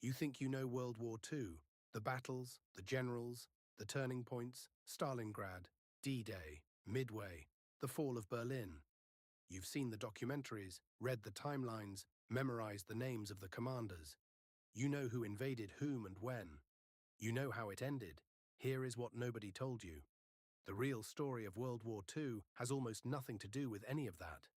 You think you know World War II, the battles, the generals, the turning points, Stalingrad, D-Day, Midway, the fall of Berlin. You've seen the documentaries, read the timelines, memorized the names of the commanders. You know who invaded whom and when. You know how it ended. Here is what nobody told you. The real story of World War II has almost nothing to do with any of that.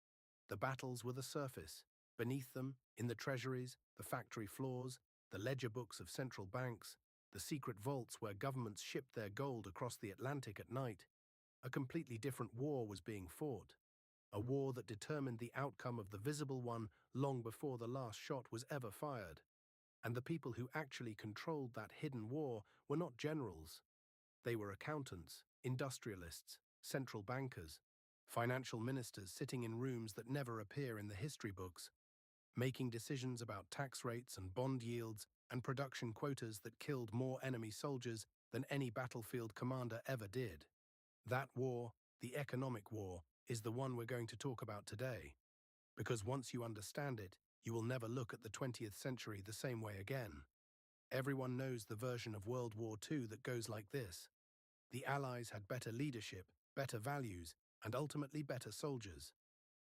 The battles were the surface. Beneath them, in the treasuries, the factory floors, the ledger books of central banks, the secret vaults where governments shipped their gold across the Atlantic at night, a completely different war was being fought. A war that determined the outcome of the visible one long before the last shot was ever fired. And the people who actually controlled that hidden war were not generals. They were accountants, industrialists, central bankers, financial ministers sitting in rooms that never appear in the history books, making decisions about tax rates and bond yields and production quotas that killed more enemy soldiers than any battlefield commander ever did. That war, the economic war, is the one we're going to talk about today. Because once you understand it, you will never look at the 20th century the same way again. Everyone knows the version of World War II that goes like this. The Allies had better leadership, better values, and ultimately better soldiers.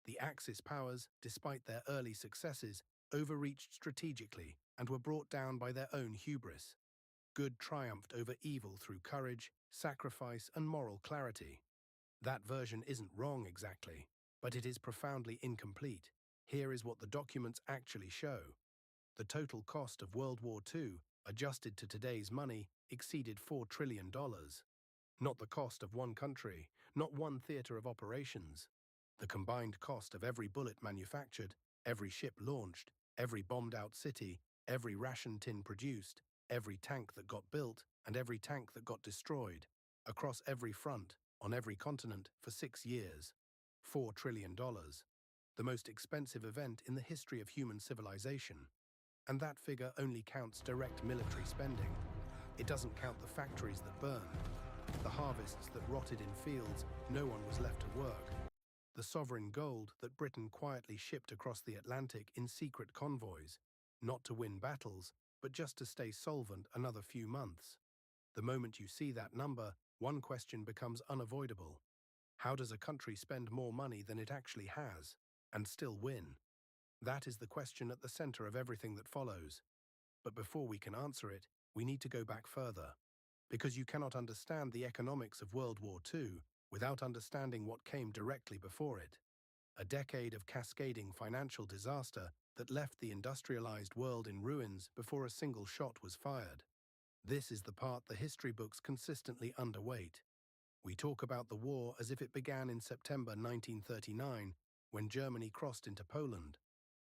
The Axis powers, despite their early successes, overreached strategically and were brought down by their own hubris. Good triumphed over evil through courage, sacrifice, and moral clarity. That version isn't wrong exactly, but it is profoundly incomplete. Here is what the documents actually show. The total cost of World War II, adjusted to today's money, exceeded $4 trillion. Not the cost of one country, not one theater of operations. The combined cost of every bullet manufactured, every ship launched, every bombed-out city, every ration tin produced, every tank that got built, and every tank that got destroyed, across every front, on every continent, for 6 years. $4 trillion. The most expensive event in the history of human civilization. And that figure only counts direct military spending. It doesn't count the factories that burned, the harvests that rotted in fields no one was left to work, the sovereign gold that Britain quietly shipped across the Atlantic in secret convoys, not to win battles, but just to stay solvent another few months. The moment you see that number, one question becomes unavoidable. How does a country spend more money than it actually has, and still win? That is the question at the center of everything that follows. But before we can answer it, we need to go back further. Because you cannot understand the economics of World War II without understanding what came directly before it. A decade of cascading financial disaster that left the industrialized world in ruins before a single shot was fired. This is the part the history books consistently underweight. We talk about the war as if it began in September 1939, when Germany crossed into Poland.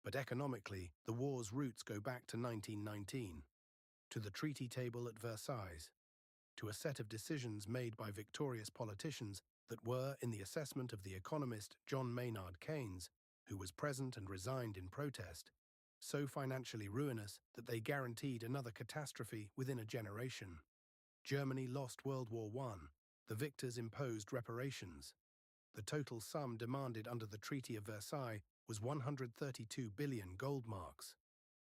But economically, the war's roots go back to 1919, to the treaty table at Versailles, to a set of decisions made by victorious politicians that were, in the assessment of the economist John Maynard Keynes, who was present and resigned in protest, so financially ruinous that they guaranteed another catastrophe within a generation. Germany lost World War I. The victors imposed reparations. The total sum demanded under the Treaty of Versailles was 132 billion gold marks,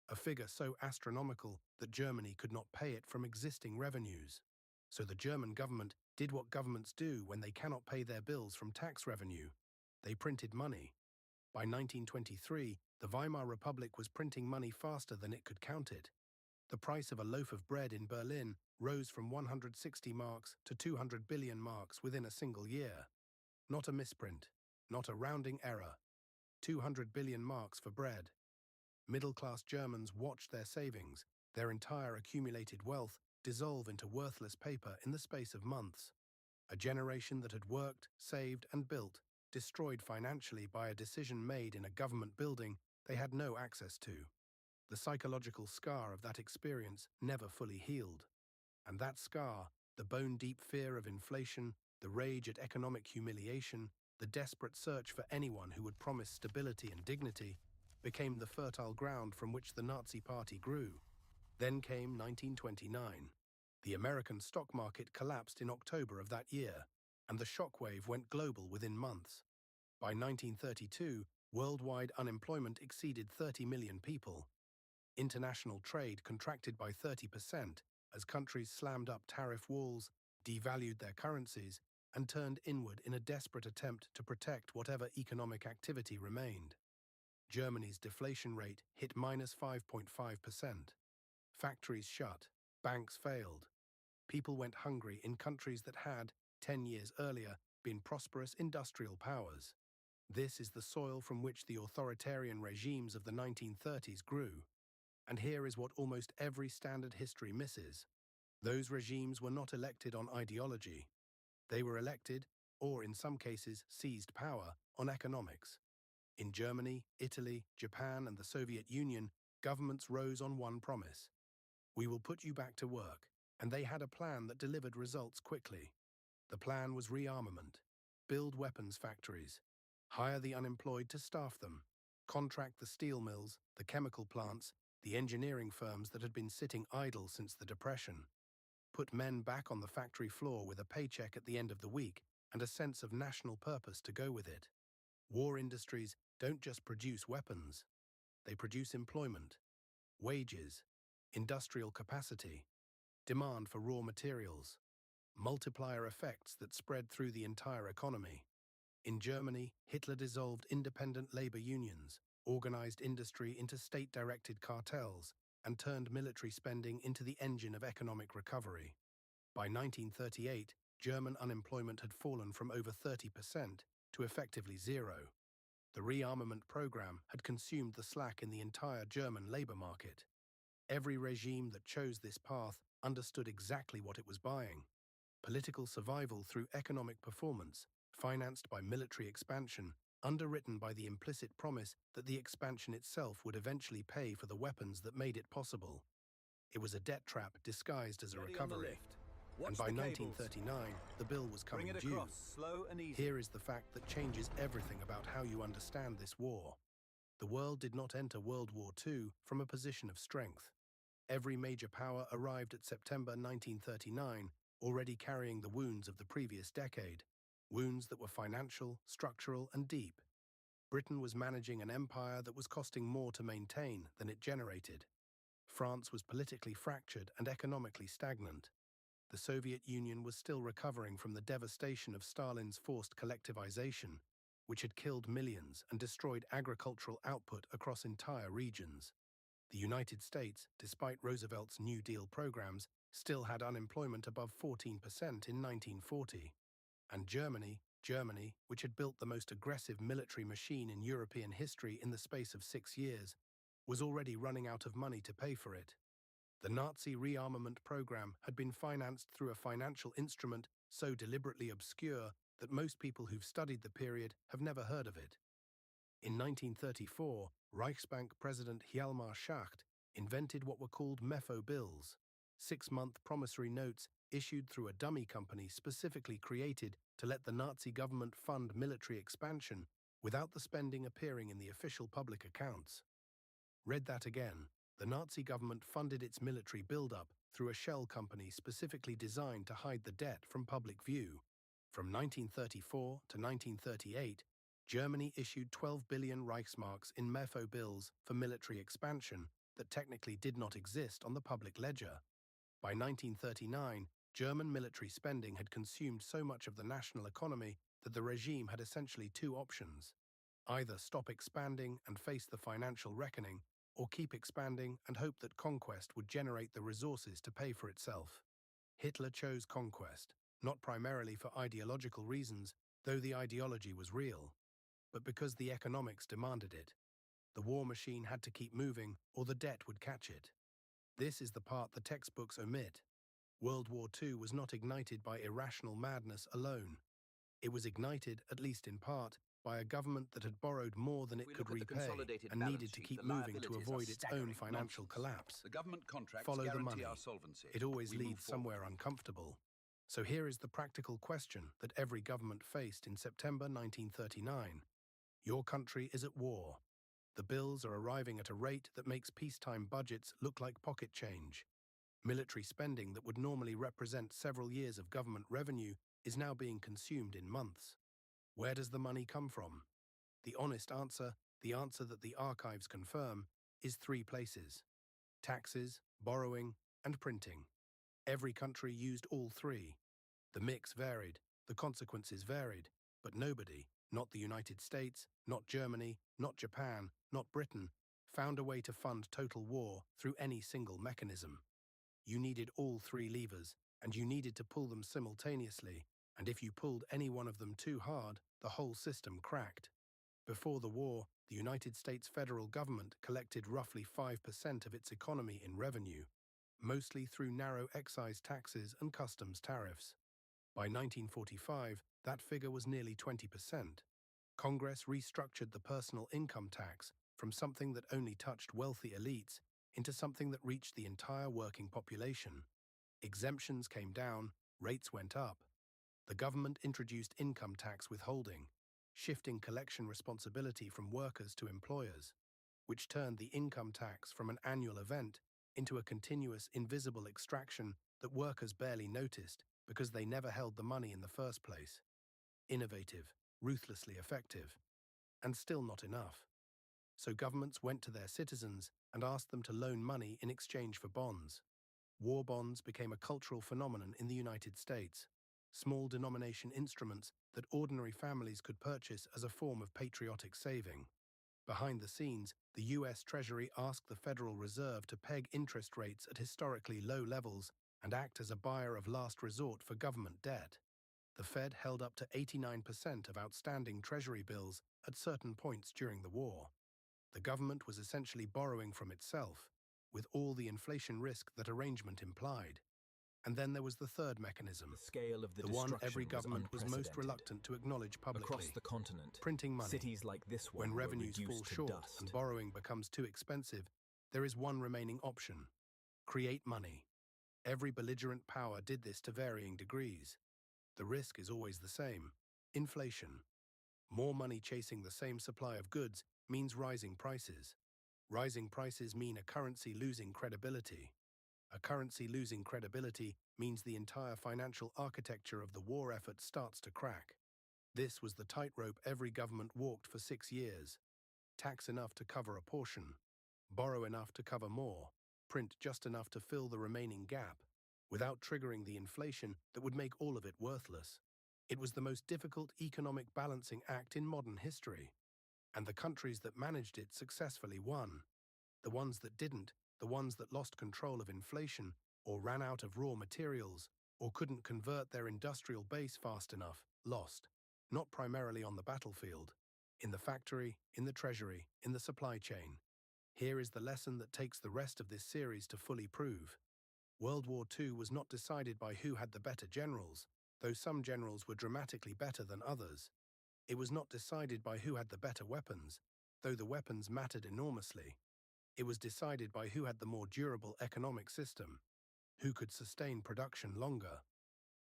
a figure so astronomical that Germany could not pay it from existing revenues. So the German government did what governments do when they cannot pay their bills from tax revenue. They printed money. By 1923, the Weimar Republic was printing money faster than it could count it. The price of a loaf of bread in Berlin rose from 160 marks to 200 billion marks within a single year. Not a misprint, not a rounding error. 200 billion marks for bread. Middle-class Germans watched their savings, their entire accumulated wealth, dissolve into worthless paper in the space of months. A generation that had worked, saved, and built, destroyed financially by a decision made in a government building they had no access to. The psychological scar of that experience never fully healed. And that scar, the bone-deep fear of inflation, the rage at economic humiliation, the desperate search for anyone who would promise stability and dignity, became the fertile ground from which the Nazi Party grew. Then came 1929. The American stock market collapsed in October of that year, and the shockwave went global within months. By 1932, worldwide unemployment exceeded 30 million people. International trade contracted by 30% as countries slammed up tariff walls, devalued their currencies, and turned inward in a desperate attempt to protect whatever economic activity remained. Germany's deflation rate hit -5.5%. Factories shut, banks failed. People went hungry in countries that had, 10 years earlier, been prosperous industrial powers. This is the soil from which the authoritarian regimes of the 1930s grew. And here is what almost every standard history misses. Those regimes were not elected on ideology. They were elected, or in some cases seized power, on economics. In Germany, Italy, Japan, and the Soviet Union, governments rose on one promise: we will put you back to work, and they had a plan that delivered results quickly. The plan was rearmament: build weapons factories, hire the unemployed to staff them, contract the steel mills, the chemical plants, the engineering firms that had been sitting idle since the Depression. Put men back on the factory floor with a paycheck at the end of the week and a sense of national purpose to go with it. War industries don't just produce weapons. They produce employment, wages, industrial capacity, demand for raw materials, multiplier effects that spread through the entire economy. In Germany, Hitler dissolved independent labor unions, organized industry into state-directed cartels, and turned military spending into the engine of economic recovery. By 1938, German unemployment had fallen from over 30% to effectively zero. The rearmament program had consumed the slack in the entire German labor market. Every regime that chose this path understood exactly what it was buying: political survival through economic performance, financed by military expansion, underwritten by the implicit promise that the expansion itself would eventually pay for the weapons that made it possible. It was a debt trap disguised as a Steady on the recovery. lift. And Watch by the cables. 1939, the bill was Bring coming it due. across, slow and easy. Here is the fact that changes everything about how you understand this war. The world did not enter World War II from a position of strength. Every major power arrived at September 1939 already carrying the wounds of the previous decade, wounds that were financial, structural, and deep. Britain was managing an empire that was costing more to maintain than it generated. France was politically fractured and economically stagnant. The Soviet Union was still recovering from the devastation of Stalin's forced collectivization, which had killed millions and destroyed agricultural output across entire regions. The United States, despite Roosevelt's New Deal programs, still had unemployment above 14% in 1940. And Germany, which had built the most aggressive military machine in European history in the space of 6 years, was already running out of money to pay for it. The Nazi rearmament program had been financed through a financial instrument so deliberately obscure that most people who've studied the period have never heard of it. In 1934, Reichsbank President Hjalmar Schacht invented what were called Mefo bills, 6-month promissory notes issued through a dummy company specifically created to let the Nazi government fund military expansion without the spending appearing in the official public accounts. Read that again. The Nazi government funded its military build-up through a shell company specifically designed to hide the debt from public view. From 1934 to 1938, Germany issued 12 billion Reichsmarks in Mefo bills for military expansion that technically did not exist on the public ledger. By 1939, German military spending had consumed so much of the national economy that the regime had essentially two options: either stop expanding and face the financial reckoning, or keep expanding and hope that conquest would generate the resources to pay for itself. Hitler chose conquest, not primarily for ideological reasons, though the ideology was real, but because the economics demanded it. The war machine had to keep moving, or the debt would catch it. This is the part the textbooks omit. World War II was not ignited by irrational madness alone. It was ignited, at least in part, by a government that had borrowed more than it could repay and needed to keep moving to avoid its own financial collapse. The government contracts Follow the guarantee money. our solvency. It always We move leads somewhere forward. uncomfortable. So here is the practical question that every government faced in September 1939. Your country is at war. The bills are arriving at a rate that makes peacetime budgets look like pocket change. Military spending that would normally represent several years of government revenue is now being consumed in months. Where does the money come from? The honest answer, the answer that the archives confirm, is 3 places. taxes, borrowing, and printing. Every country used all three. The mix varied, the consequences varied, but nobody, not the United States, not Germany, not Japan, not Britain, found a way to fund total war through any single mechanism. You needed all three levers, and you needed to pull them simultaneously, and if you pulled any one of them too hard, the whole system cracked. Before the war, the United States federal government collected roughly 5% of its economy in revenue, mostly through narrow excise taxes and customs tariffs. By 1945, that figure was nearly 20%. Congress restructured the personal income tax from something that only touched wealthy elites into something that reached the entire working population. Exemptions came down, rates went up. The government introduced income tax withholding, shifting collection responsibility from workers to employers, which turned the income tax from an annual event into a continuous invisible extraction that workers barely noticed because they never held the money in the first place. Innovative, ruthlessly effective, and still not enough. So governments went to their citizens and asked them to loan money in exchange for bonds. War bonds became a cultural phenomenon in the United States, small denomination instruments that ordinary families could purchase as a form of patriotic saving. Behind the scenes, the U.S. Treasury asked the Federal Reserve to peg interest rates at historically low levels and act as a buyer of last resort for government debt. The Fed held up to 89% of outstanding Treasury bills at certain points during the war. The government was essentially borrowing from itself, with all the inflation risk that arrangement implied. And then there was the third mechanism, The scale of the one destruction every government was most unprecedented. reluctant to acknowledge publicly. Across the continent, Printing money. cities like this one When were revenues fall reduced to short dust. and borrowing becomes too expensive, there is one remaining option: create money. Every belligerent power did this to varying degrees. The risk is always the same: inflation. More money chasing the same supply of goods means rising prices. Rising prices mean a currency losing credibility. A currency losing credibility means the entire financial architecture of the war effort starts to crack. This was the tightrope every government walked for 6 years. Tax enough to cover a portion, borrow enough to cover more, print just enough to fill the remaining gap, without triggering the inflation that would make all of it worthless. It was the most difficult economic balancing act in modern history, and the countries that managed it successfully won. The ones that didn't, the ones that lost control of inflation, or ran out of raw materials, or couldn't convert their industrial base fast enough, lost. Not primarily on the battlefield. In the factory, in the treasury, in the supply chain. Here is the lesson that takes the rest of this series to fully prove. World War II was not decided by who had the better generals, though some generals were dramatically better than others. It was not decided by who had the better weapons, though the weapons mattered enormously. It was decided by who had the more durable economic system, who could sustain production longer,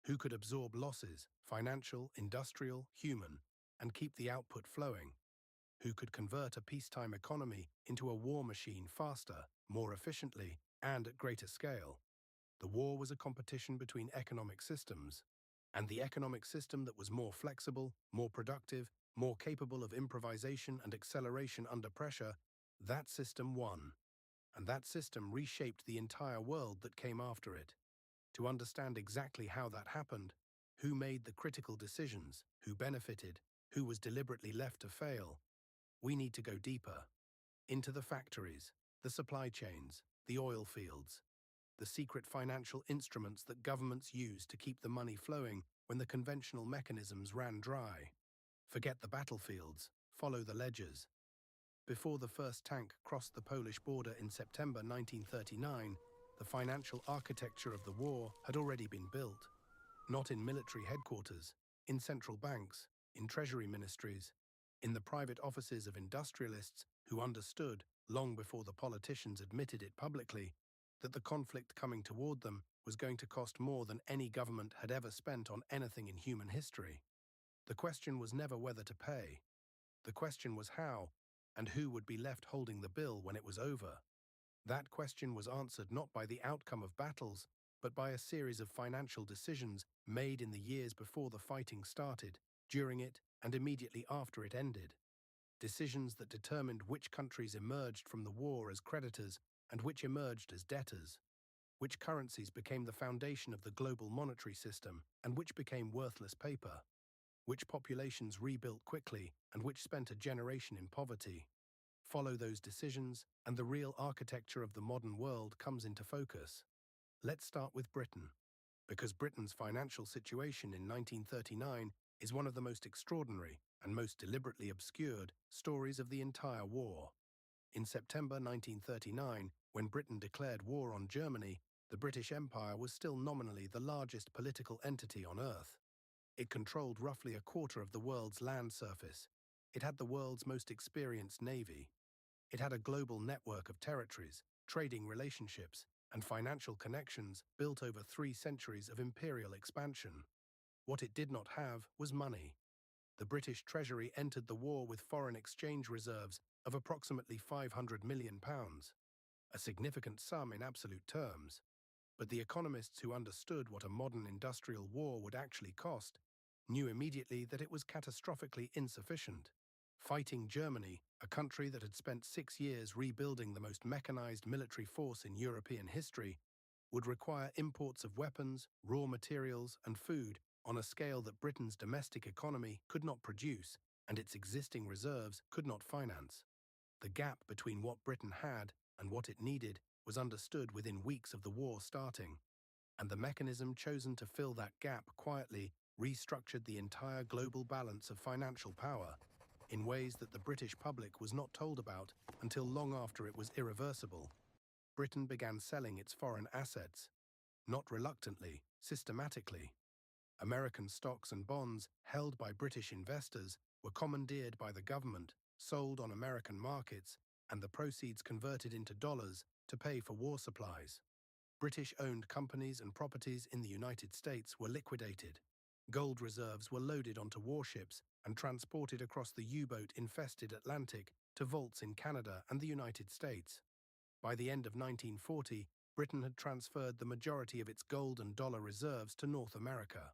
who could absorb losses, financial, industrial, human, and keep the output flowing, who could convert a peacetime economy into a war machine faster, more efficiently, and at greater scale. The war was a competition between economic systems, and the economic system that was more flexible, more productive, more capable of improvisation and acceleration under pressure, that system won. And that system reshaped the entire world that came after it. To understand exactly how that happened, who made the critical decisions, who benefited, who was deliberately left to fail, we need to go deeper. Into the factories, the supply chains, the oil fields, the secret financial instruments that governments used to keep the money flowing when the conventional mechanisms ran dry. Forget the battlefields, follow the ledgers. Before the first tank crossed the Polish border in September 1939, the financial architecture of the war had already been built. Not in military headquarters, in central banks, in treasury ministries, in the private offices of industrialists who understood, long before the politicians admitted it publicly, that the conflict coming toward them was going to cost more than any government had ever spent on anything in human history. The question was never whether to pay. The question was how, and who would be left holding the bill when it was over. That question was answered not by the outcome of battles, but by a series of financial decisions made in the years before the fighting started, during it, and immediately after it ended. Decisions that determined which countries emerged from the war as creditors and which emerged as debtors, which currencies became the foundation of the global monetary system and which became worthless paper, which populations rebuilt quickly and which spent a generation in poverty. Follow those decisions, and the real architecture of the modern world comes into focus. Let's start with Britain, because Britain's financial situation in 1939 is one of the most extraordinary and most deliberately obscured stories of the entire war. In September 1939, when Britain declared war on Germany, the British Empire was still nominally the largest political entity on Earth. It controlled roughly a quarter of the world's land surface. It had the world's most experienced navy. It had a global network of territories, trading relationships, and financial connections built over 3 centuries of imperial expansion. What it did not have was money. The British Treasury entered the war with foreign exchange reserves of approximately £500 million, a significant sum in absolute terms. But the economists who understood what a modern industrial war would actually cost knew immediately that it was catastrophically insufficient. Fighting Germany, a country that had spent 6 years rebuilding the most mechanized military force in European history, would require imports of weapons, raw materials, and food on a scale that Britain's domestic economy could not produce and its existing reserves could not finance. The gap between what Britain had and what it needed was understood within weeks of the war starting, and the mechanism chosen to fill that gap quietly restructured the entire global balance of financial power in ways that the British public was not told about until long after it was irreversible. Britain began selling its foreign assets, not reluctantly, systematically. American stocks and bonds held by British investors were commandeered by the government, sold on American markets, and the proceeds converted into dollars to pay for war supplies. British-owned companies and properties in the United States were liquidated. Gold reserves were loaded onto warships and transported across the U-boat-infested Atlantic to vaults in Canada and the United States. By the end of 1940, Britain had transferred the majority of its gold and dollar reserves to North America.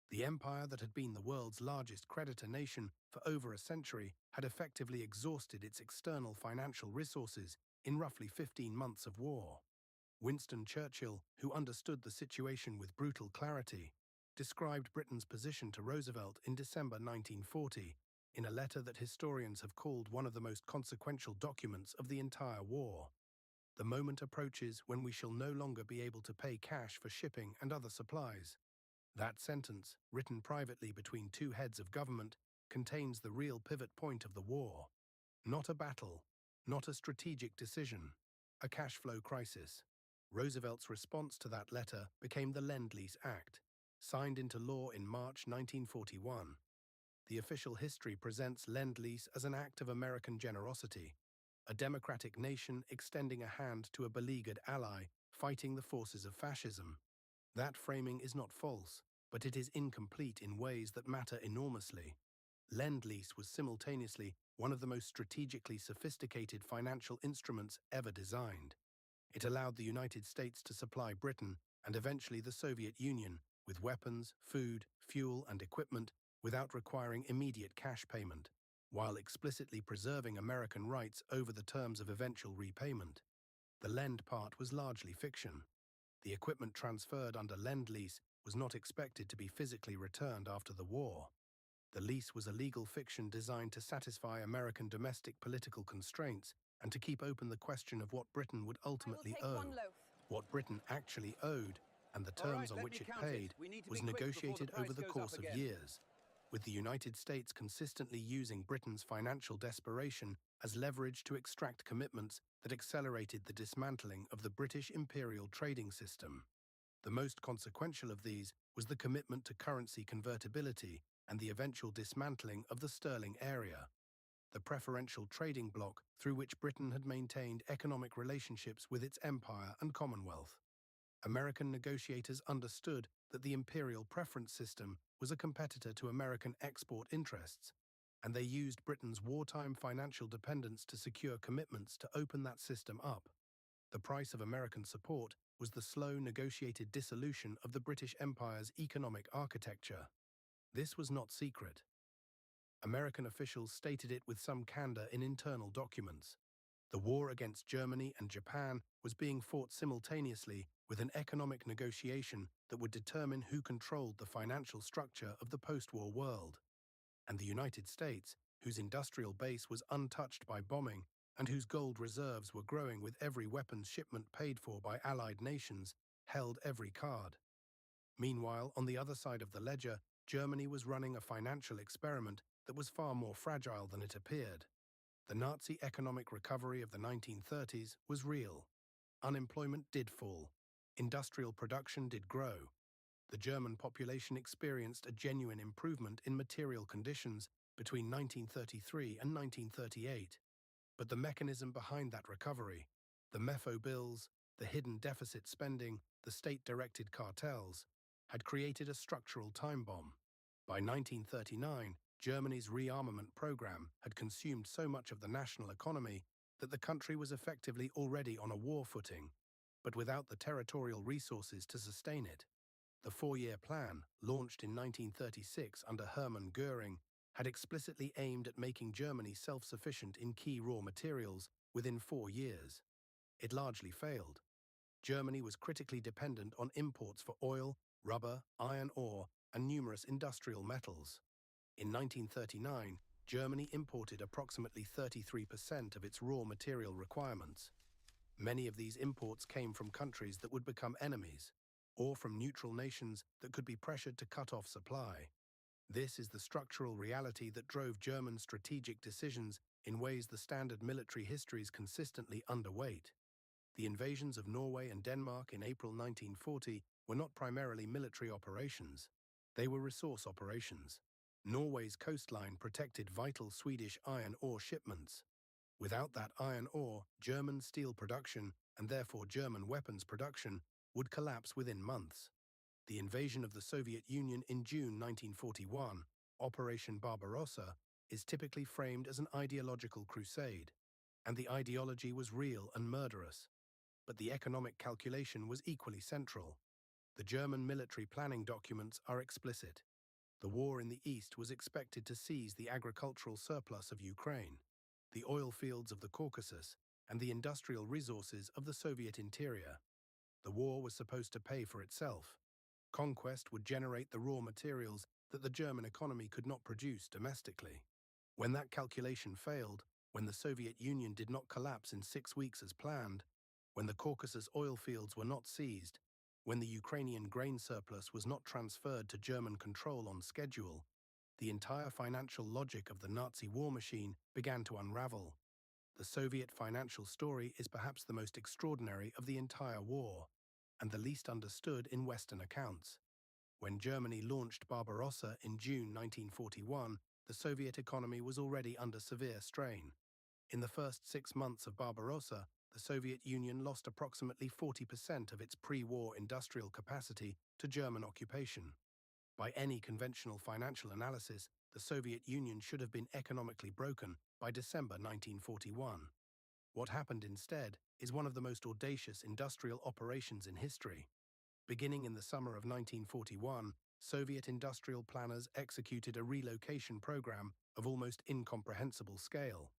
The empire that had been the world's largest creditor nation for over a century had effectively exhausted its external financial resources in roughly 15 months of war. Winston Churchill, who understood the situation with brutal clarity, described Britain's position to Roosevelt in December 1940 in a letter that historians have called one of the most consequential documents of the entire war. The moment approaches when we shall no longer be able to pay cash for shipping and other supplies. That sentence, written privately between 2 heads of government, contains the real pivot point of the war. Not a battle, not a strategic decision, a cash flow crisis. Roosevelt's response to that letter became the Lend-Lease Act, signed into law in March 1941. The official history presents Lend-Lease as an act of American generosity, a democratic nation extending a hand to a beleaguered ally fighting the forces of fascism. That framing is not false, but it is incomplete in ways that matter enormously. Lend-Lease was simultaneously one of the most strategically sophisticated financial instruments ever designed. It allowed the United States to supply Britain, and eventually the Soviet Union, with weapons, food, fuel, and equipment without requiring immediate cash payment, while explicitly preserving American rights over the terms of eventual repayment. The lend part was largely fiction. The equipment transferred under Lend-Lease was not expected to be physically returned after the war. The lease was a legal fiction designed to satisfy American domestic political constraints and to keep open the question of what Britain would ultimately owe. What Britain actually owed, and the terms on which it paid, was negotiated over the course of years, with the United States consistently using Britain's financial desperation as leverage to extract commitments that accelerated the dismantling of the British imperial trading system. The most consequential of these was the commitment to currency convertibility and the eventual dismantling of the sterling area, the preferential trading bloc through which Britain had maintained economic relationships with its empire and Commonwealth. American negotiators understood that the imperial preference system was a competitor to American export interests, and they used Britain's wartime financial dependence to secure commitments to open that system up. The price of American support was the slow negotiated dissolution of the British Empire's economic architecture. This was not secret. American officials stated it with some candor in internal documents. The war against Germany and Japan was being fought simultaneously with an economic negotiation that would determine who controlled the financial structure of the post-war world. And the United States, whose industrial base was untouched by bombing and whose gold reserves were growing with every weapons shipment paid for by Allied nations, held every card. Meanwhile, on the other side of the ledger, Germany was running a financial experiment that was far more fragile than it appeared. The Nazi economic recovery of the 1930s was real. Unemployment did fall. Industrial production did grow. The German population experienced a genuine improvement in material conditions between 1933 and 1938. But the mechanism behind that recovery, the Mefo bills, the hidden deficit spending, the state-directed cartels, had created a structural time bomb. By 1939, Germany's rearmament program had consumed so much of the national economy that the country was effectively already on a war footing, but without the territorial resources to sustain it. The four-year plan, launched in 1936 under Hermann Göring, had explicitly aimed at making Germany self-sufficient in key raw materials within 4 years. It largely failed. Germany was critically dependent on imports for oil, rubber, iron ore, and numerous industrial metals. In 1939, Germany imported approximately 33% of its raw material requirements. Many of these imports came from countries that would become enemies, or from neutral nations that could be pressured to cut off supply. This is the structural reality that drove German strategic decisions in ways the standard military histories consistently underweight. The invasions of Norway and Denmark in April 1940 were not primarily military operations. They were resource operations. Norway's coastline protected vital Swedish iron ore shipments. Without that iron ore, German steel production, and therefore German weapons production, would collapse within months. The invasion of the Soviet Union in June 1941, Operation Barbarossa, is typically framed as an ideological crusade, and the ideology was real and murderous. But the economic calculation was equally central. The German military planning documents are explicit. The war in the East was expected to seize the agricultural surplus of Ukraine, the oil fields of the Caucasus, and the industrial resources of the Soviet interior. The war was supposed to pay for itself. Conquest would generate the raw materials that the German economy could not produce domestically. When that calculation failed, when the Soviet Union did not collapse in 6 weeks as planned, when the Caucasus oil fields were not seized, when the Ukrainian grain surplus was not transferred to German control on schedule, the entire financial logic of the Nazi war machine began to unravel. The Soviet financial story is perhaps the most extraordinary of the entire war, and the least understood in Western accounts. When Germany launched Barbarossa in June 1941, the Soviet economy was already under severe strain. In the first 6 months of Barbarossa, the Soviet Union lost approximately 40% of its pre-war industrial capacity to German occupation. By any conventional financial analysis, the Soviet Union should have been economically broken by December 1941. What happened instead is one of the most audacious industrial operations in history. Beginning in the summer of 1941, Soviet industrial planners executed a relocation program of almost incomprehensible scale.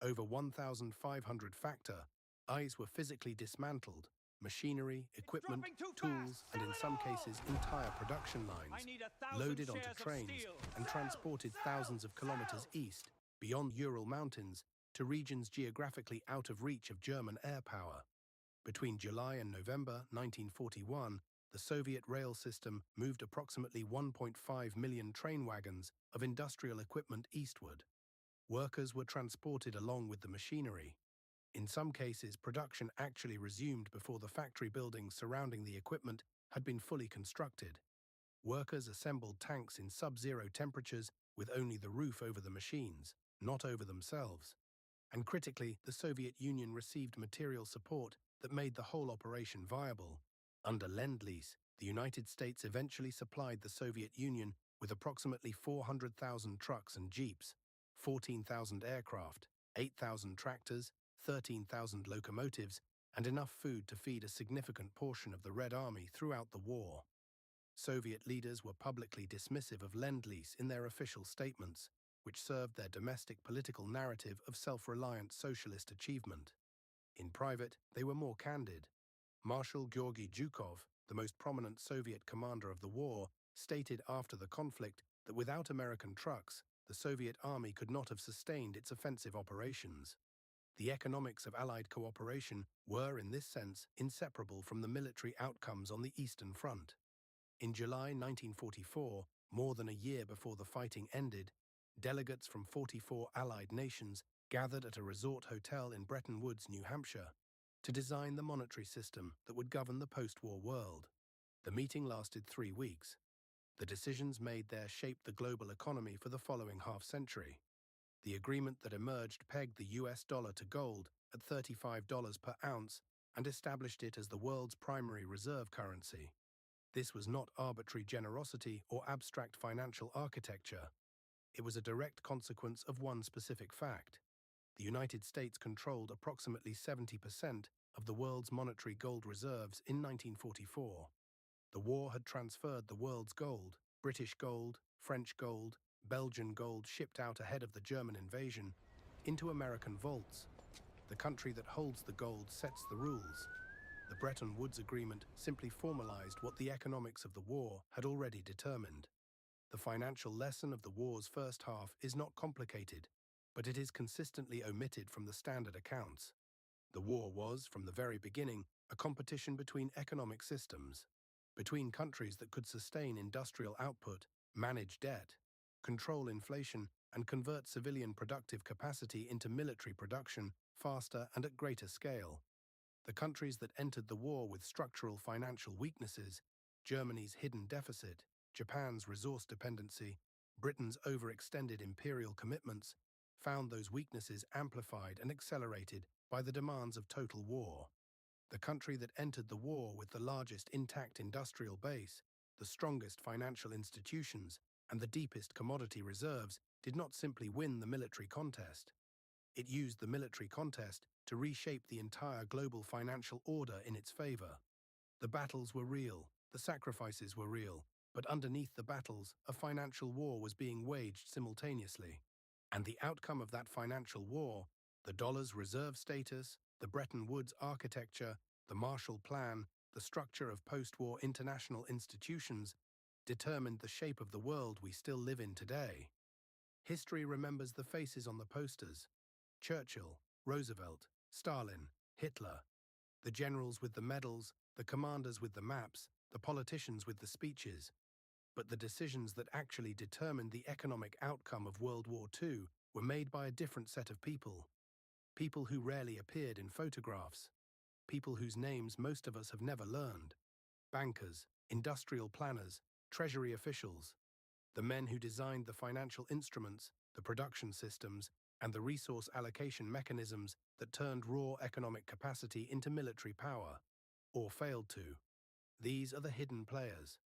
Over 1,500 factories were physically dismantled, machinery, equipment, tools, and in some cases entire production lines, loaded onto trains and transported thousands of kilometers east, beyond Ural Mountains, to regions geographically out of reach of German air power. Between July and November 1941, the Soviet rail system moved approximately 1.5 million train wagons of industrial equipment eastward. Workers were transported along with the machinery. In some cases, production actually resumed before the factory buildings surrounding the equipment had been fully constructed. Workers assembled tanks in sub-zero temperatures with only the roof over the machines, not over themselves. And critically, the Soviet Union received material support that made the whole operation viable. Under Lend-Lease, the United States eventually supplied the Soviet Union with approximately 400,000 trucks and jeeps, 14,000 aircraft, 8,000 tractors, 13,000 locomotives, and enough food to feed a significant portion of the Red Army throughout the war. Soviet leaders were publicly dismissive of Lend-Lease in their official statements, which served their domestic political narrative of self-reliant socialist achievement. In private, they were more candid. Marshal Georgy Zhukov, the most prominent Soviet commander of the war, stated after the conflict that without American trucks, the Soviet army could not have sustained its offensive operations. The economics of Allied cooperation were, in this sense, inseparable from the military outcomes on the Eastern Front. In July 1944, more than a year before the fighting ended, delegates from 44 Allied nations gathered at a resort hotel in Bretton Woods, New Hampshire, to design the monetary system that would govern the post-war world. The meeting lasted 3 weeks. The decisions made there shaped the global economy for the following half-century. The agreement that emerged pegged the US dollar to gold at $35 per ounce and established it as the world's primary reserve currency. This was not arbitrary generosity or abstract financial architecture. It was a direct consequence of one specific fact. The United States controlled approximately 70% of the world's monetary gold reserves in 1944. The war had transferred the world's gold, British gold, French gold, Belgian gold shipped out ahead of the German invasion, into American vaults. The country that holds the gold sets the rules. The Bretton Woods Agreement simply formalized what the economics of the war had already determined. The financial lesson of the war's first half is not complicated, but it is consistently omitted from the standard accounts. The war was, from the very beginning, a competition between economic systems, between countries that could sustain industrial output, manage debt, control inflation, and convert civilian productive capacity into military production faster and at greater scale. The countries that entered the war with structural financial weaknesses, Germany's hidden deficit, Japan's resource dependency, Britain's overextended imperial commitments, found those weaknesses amplified and accelerated by the demands of total war. The country that entered the war with the largest intact industrial base, the strongest financial institutions, and the deepest commodity reserves did not simply win the military contest. It used the military contest to reshape the entire global financial order in its favor. The battles were real, the sacrifices were real, but underneath the battles, a financial war was being waged simultaneously. And the outcome of that financial war, the dollar's reserve status, the Bretton Woods architecture, the Marshall Plan, the structure of post-war international institutions, determined the shape of the world we still live in today. History remembers the faces on the posters: Churchill, Roosevelt, Stalin, Hitler, the generals with the medals, the commanders with the maps, the politicians with the speeches. But the decisions that actually determined the economic outcome of World War II were made by a different set of people. People who rarely appeared in photographs. People whose names most of us have never learned. Bankers, industrial planners, treasury officials. The men who designed the financial instruments, the production systems, and the resource allocation mechanisms that turned raw economic capacity into military power, or failed to. These are the hidden players.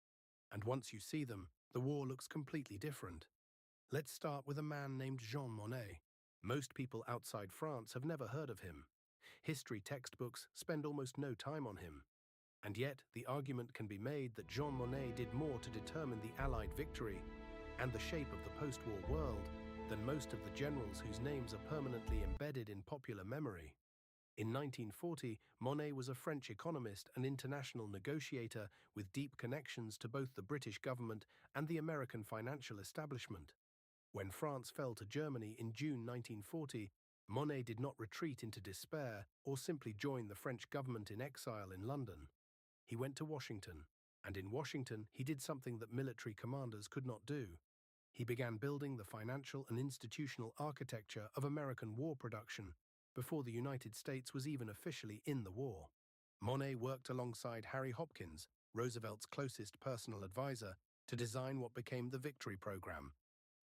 And once you see them, the war looks completely different. Let's start with a man named Jean Monnet. Most people outside France have never heard of him. History textbooks spend almost no time on him. And yet, the argument can be made that Jean Monnet did more to determine the Allied victory and the shape of the post-war world than most of the generals whose names are permanently embedded in popular memory. In 1940, Monnet was a French economist and international negotiator with deep connections to both the British government and the American financial establishment. When France fell to Germany in June 1940, Monnet did not retreat into despair or simply join the French government in exile in London. He went to Washington, and in Washington he did something that military commanders could not do. He began building the financial and institutional architecture of American war production before the United States was even officially in the war. Monnet worked alongside Harry Hopkins, Roosevelt's closest personal advisor, to design what became the Victory Program,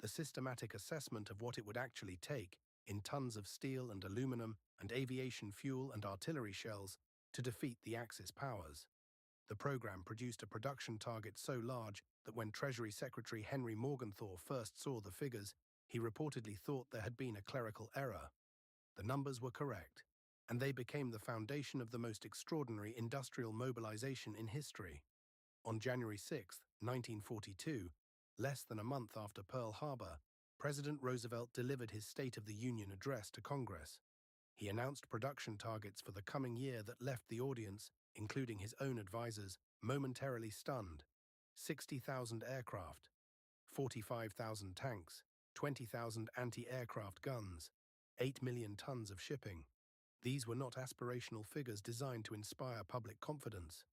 the systematic assessment of what it would actually take in tons of steel and aluminum and aviation fuel and artillery shells to defeat the Axis powers. The program produced a production target so large that when Treasury Secretary Henry Morgenthau first saw the figures, he reportedly thought there had been a clerical error. The numbers were correct, and they became the foundation of the most extraordinary industrial mobilization in history. On January 6, 1942, less than a month after Pearl Harbor, President Roosevelt delivered his State of the Union address to Congress. He announced production targets for the coming year that left the audience, including his own advisors, momentarily stunned. 60,000 aircraft, 45,000 tanks, 20,000 anti-aircraft guns, 8 million tons of shipping. These were not aspirational figures designed to inspire public confidence.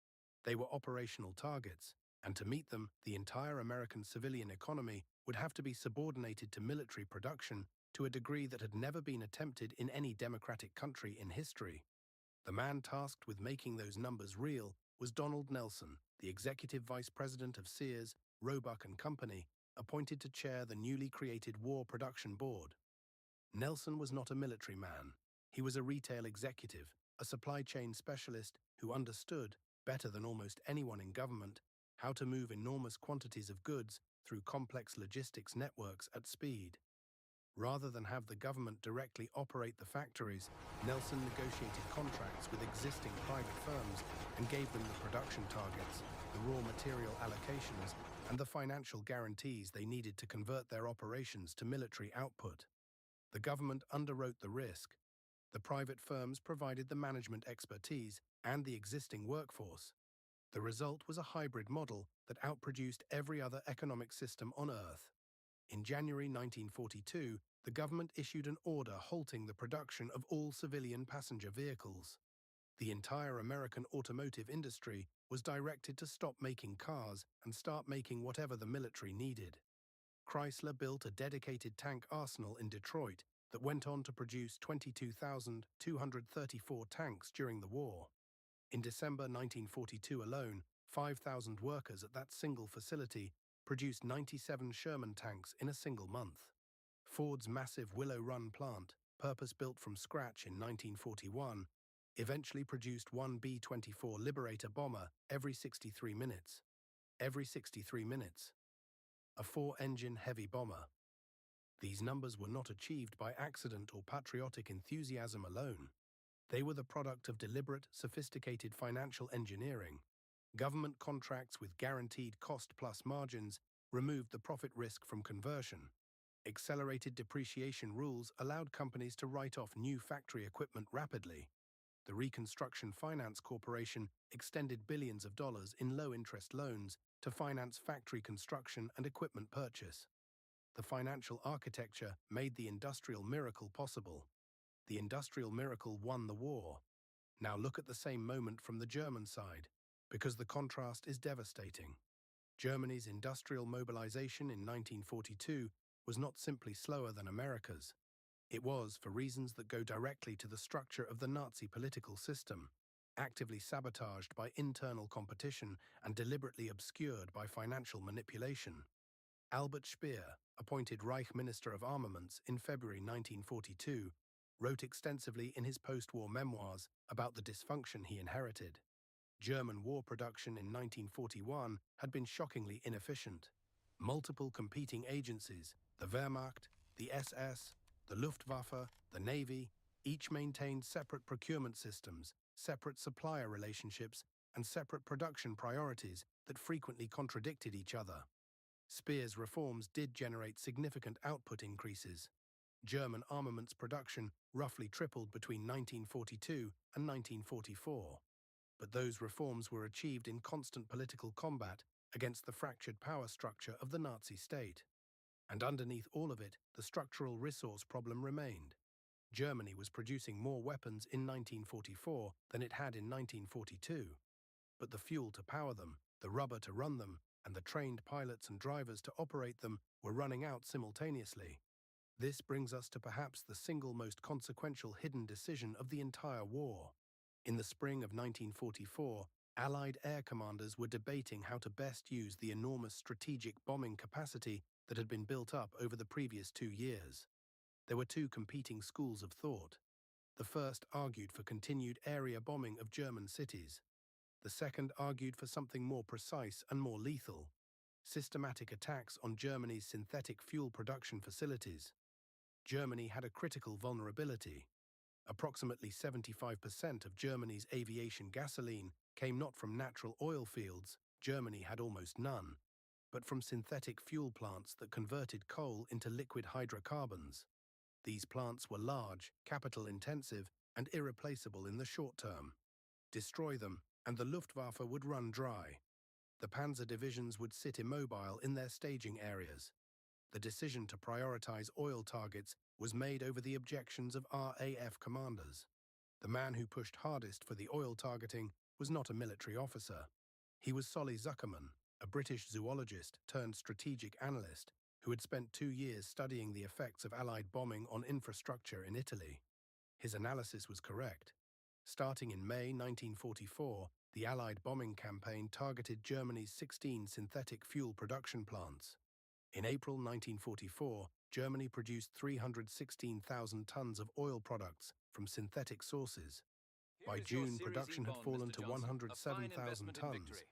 They were operational targets, and to meet them, the entire American civilian economy would have to be subordinated to military production to a degree that had never been attempted in any democratic country in history. The man tasked with making those numbers real was Donald Nelson, the executive vice president of Sears, Roebuck and Company, appointed to chair the newly created War Production Board. Nelson was not a military man. He was a retail executive, a supply chain specialist who understood, better than almost anyone in government, how to move enormous quantities of goods through complex logistics networks at speed. Rather than have the government directly operate the factories, Nelson negotiated contracts with existing private firms and gave them the production targets, the raw material allocations, and the financial guarantees they needed to convert their operations to military output. The government underwrote the risk. The private firms provided the management expertise and the existing workforce. The result was a hybrid model that outproduced every other economic system on Earth. In January 1942, the government issued an order halting the production of all civilian passenger vehicles. The entire American automotive industry was directed to stop making cars and start making whatever the military needed. Chrysler built a dedicated tank arsenal in Detroit that went on to produce 22,234 tanks during the war. In December 1942 alone, 5,000 workers at that single facility produced 97 Sherman tanks in a single month. Ford's massive Willow Run plant, purpose-built from scratch in 1941, eventually produced one B-24 Liberator bomber every 63 minutes. Every 63 minutes. A 4-engine heavy bomber. These numbers were not achieved by accident or patriotic enthusiasm alone. They were the product of deliberate, sophisticated financial engineering. Government contracts with guaranteed cost-plus margins removed the profit risk from conversion. Accelerated depreciation rules allowed companies to write off new factory equipment rapidly. The Reconstruction Finance Corporation extended billions of dollars in low-interest loans to finance factory construction and equipment purchase. The financial architecture made the industrial miracle possible. The industrial miracle won the war. Now look at the same moment from the German side, because the contrast is devastating. Germany's industrial mobilization in 1942 was not simply slower than America's. It was, for reasons that go directly to the structure of the Nazi political system, actively sabotaged by internal competition and deliberately obscured by financial manipulation. Albert Speer, appointed Reich Minister of Armaments in February 1942, wrote extensively in his post-war memoirs about the dysfunction he inherited. German war production in 1941 had been shockingly inefficient. Multiple competing agencies, the Wehrmacht, the SS, the Luftwaffe, the Navy, each maintained separate procurement systems, separate supplier relationships, and separate production priorities that frequently contradicted each other. Speer's reforms did generate significant output increases. German armaments production roughly tripled between 1942 and 1944. But those reforms were achieved in constant political combat against the fractured power structure of the Nazi state. And underneath all of it, the structural resource problem remained. Germany was producing more weapons in 1944 than it had in 1942. But the fuel to power them, the rubber to run them, and the trained pilots and drivers to operate them were running out simultaneously. This brings us to perhaps the single most consequential hidden decision of the entire war. In the spring of 1944, Allied air commanders were debating how to best use the enormous strategic bombing capacity that had been built up over the previous 2 years. There were two competing schools of thought. The first argued for continued area bombing of German cities. The second argued for something more precise and more lethal: systematic attacks on Germany's synthetic fuel production facilities. Germany had a critical vulnerability. Approximately 75% of Germany's aviation gasoline came not from natural oil fields. Germany had almost none. but from synthetic fuel plants that converted coal into liquid hydrocarbons. These plants were large, capital-intensive, and irreplaceable in the short term. Destroy them, and the Luftwaffe would run dry. The panzer divisions would sit immobile in their staging areas. The decision to prioritize oil targets was made over the objections of RAF commanders. The man who pushed hardest for the oil targeting was not a military officer. He was Solly Zuckerman, a British zoologist turned strategic analyst who had spent 2 years studying the effects of Allied bombing on infrastructure in Italy. His analysis was correct. Starting in May 1944, the Allied bombing campaign targeted Germany's 16 synthetic fuel production plants. In April 1944, Germany produced 316,000 tons of oil products from synthetic sources. By June, production had fallen to 107,000 tons,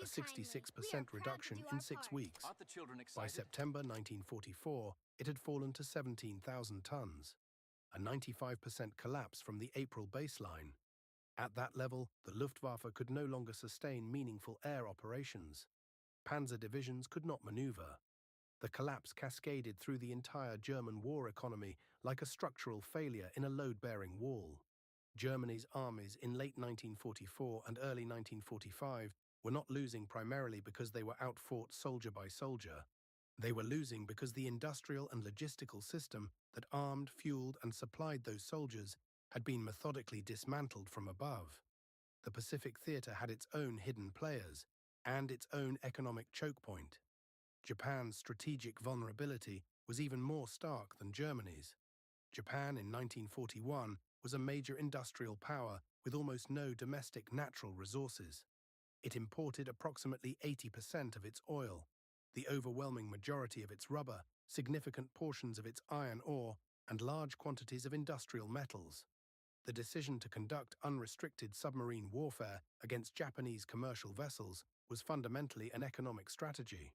a 66% reduction in 6 weeks. Aren't the children excited? By September 1944, it had fallen to 17,000 tons, a 95% collapse from the April baseline. At that level, the Luftwaffe could no longer sustain meaningful air operations. Panzer divisions could not maneuver. The collapse cascaded through the entire German war economy like a structural failure in a load-bearing wall. Germany's armies in late 1944 and early 1945 were not losing primarily because they were outfought soldier by soldier. They were losing because the industrial and logistical system that armed, fueled, and supplied those soldiers had been methodically dismantled from above. The Pacific Theater had its own hidden players and its own economic choke point. Japan's strategic vulnerability was even more stark than Germany's. Japan in 1941 was a major industrial power with almost no domestic natural resources. It imported approximately 80% of its oil, the overwhelming majority of its rubber, significant portions of its iron ore, and large quantities of industrial metals. The decision to conduct unrestricted submarine warfare against Japanese commercial vessels was fundamentally an economic strategy.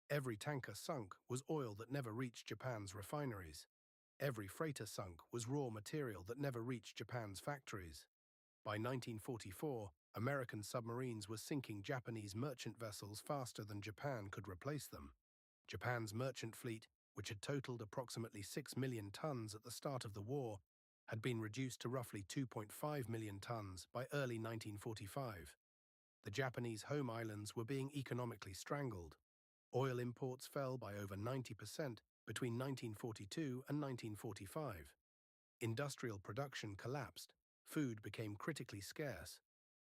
Every tanker sunk was oil that never reached Japan's refineries. Every freighter sunk was raw material that never reached Japan's factories. By 1944, American submarines were sinking Japanese merchant vessels faster than Japan could replace them. Japan's merchant fleet, which had totaled approximately 6 million tons at the start of the war, had been reduced to roughly 2.5 million tons by early 1945. The Japanese home islands were being economically strangled. Oil imports fell by over 90% between 1942 and 1945. Industrial production collapsed. Food became critically scarce.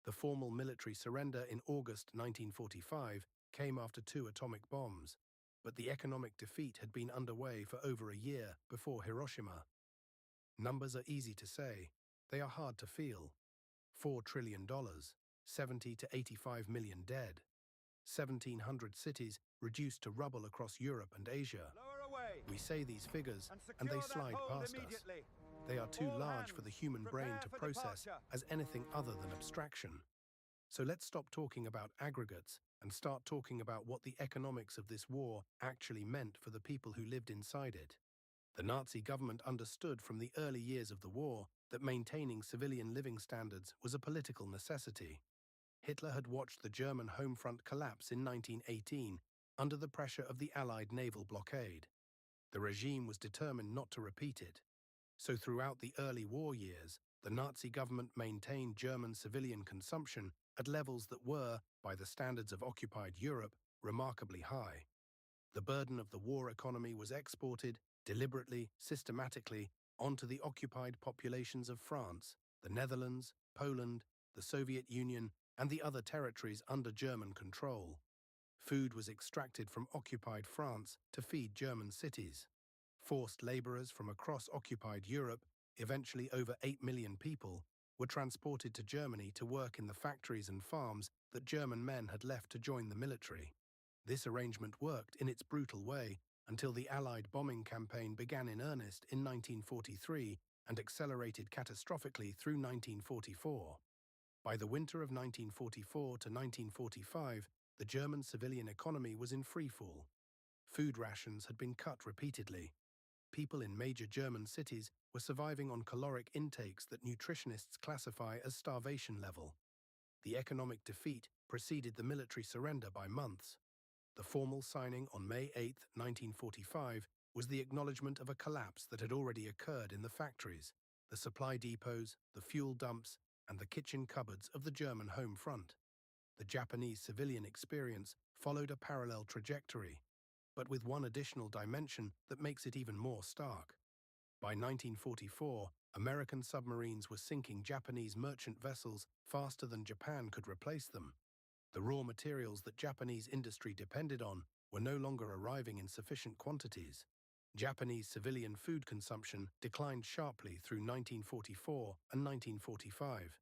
The formal military surrender in August 1945 came after 2 atomic bombs, but the economic defeat had been underway for over a year before Hiroshima. Numbers are easy to say. They are hard to feel. $4 trillion, 70 to 85 million dead. 1,700 cities reduced to rubble across Europe and Asia. We say these figures, and they slide past us. They are too large for the human brain to process as anything other than abstraction. So let's stop talking about aggregates and start talking about what the economics of this war actually meant for the people who lived inside it. The Nazi government understood from the early years of the war that maintaining civilian living standards was a political necessity. Hitler had watched the German home front collapse in 1918 under the pressure of the Allied naval blockade. The regime was determined not to repeat it. So throughout the early war years, the Nazi government maintained German civilian consumption at levels that were, by the standards of occupied Europe, remarkably high. The burden of the war economy was exported, deliberately, systematically, onto the occupied populations of France, the Netherlands, Poland, the Soviet Union, and the other territories under German control. Food was extracted from occupied France to feed German cities. Forced laborers from across occupied Europe, eventually over 8 million people, were transported to Germany to work in the factories and farms that German men had left to join the military. This arrangement worked in its brutal way until the Allied bombing campaign began in earnest in 1943 and accelerated catastrophically through 1944. By the winter of 1944 to 1945, the German civilian economy was in freefall. Food rations had been cut repeatedly. People in major German cities were surviving on caloric intakes that nutritionists classify as starvation level. The economic defeat preceded the military surrender by months. The formal signing on May 8, 1945, was the acknowledgement of a collapse that had already occurred in the factories, the supply depots, the fuel dumps, and the kitchen cupboards of the German home front. The Japanese civilian experience followed a parallel trajectory, but with one additional dimension that makes it even more stark. By 1944, American submarines were sinking Japanese merchant vessels faster than Japan could replace them. The raw materials that Japanese industry depended on were no longer arriving in sufficient quantities. Japanese civilian food consumption declined sharply through 1944 and 1945.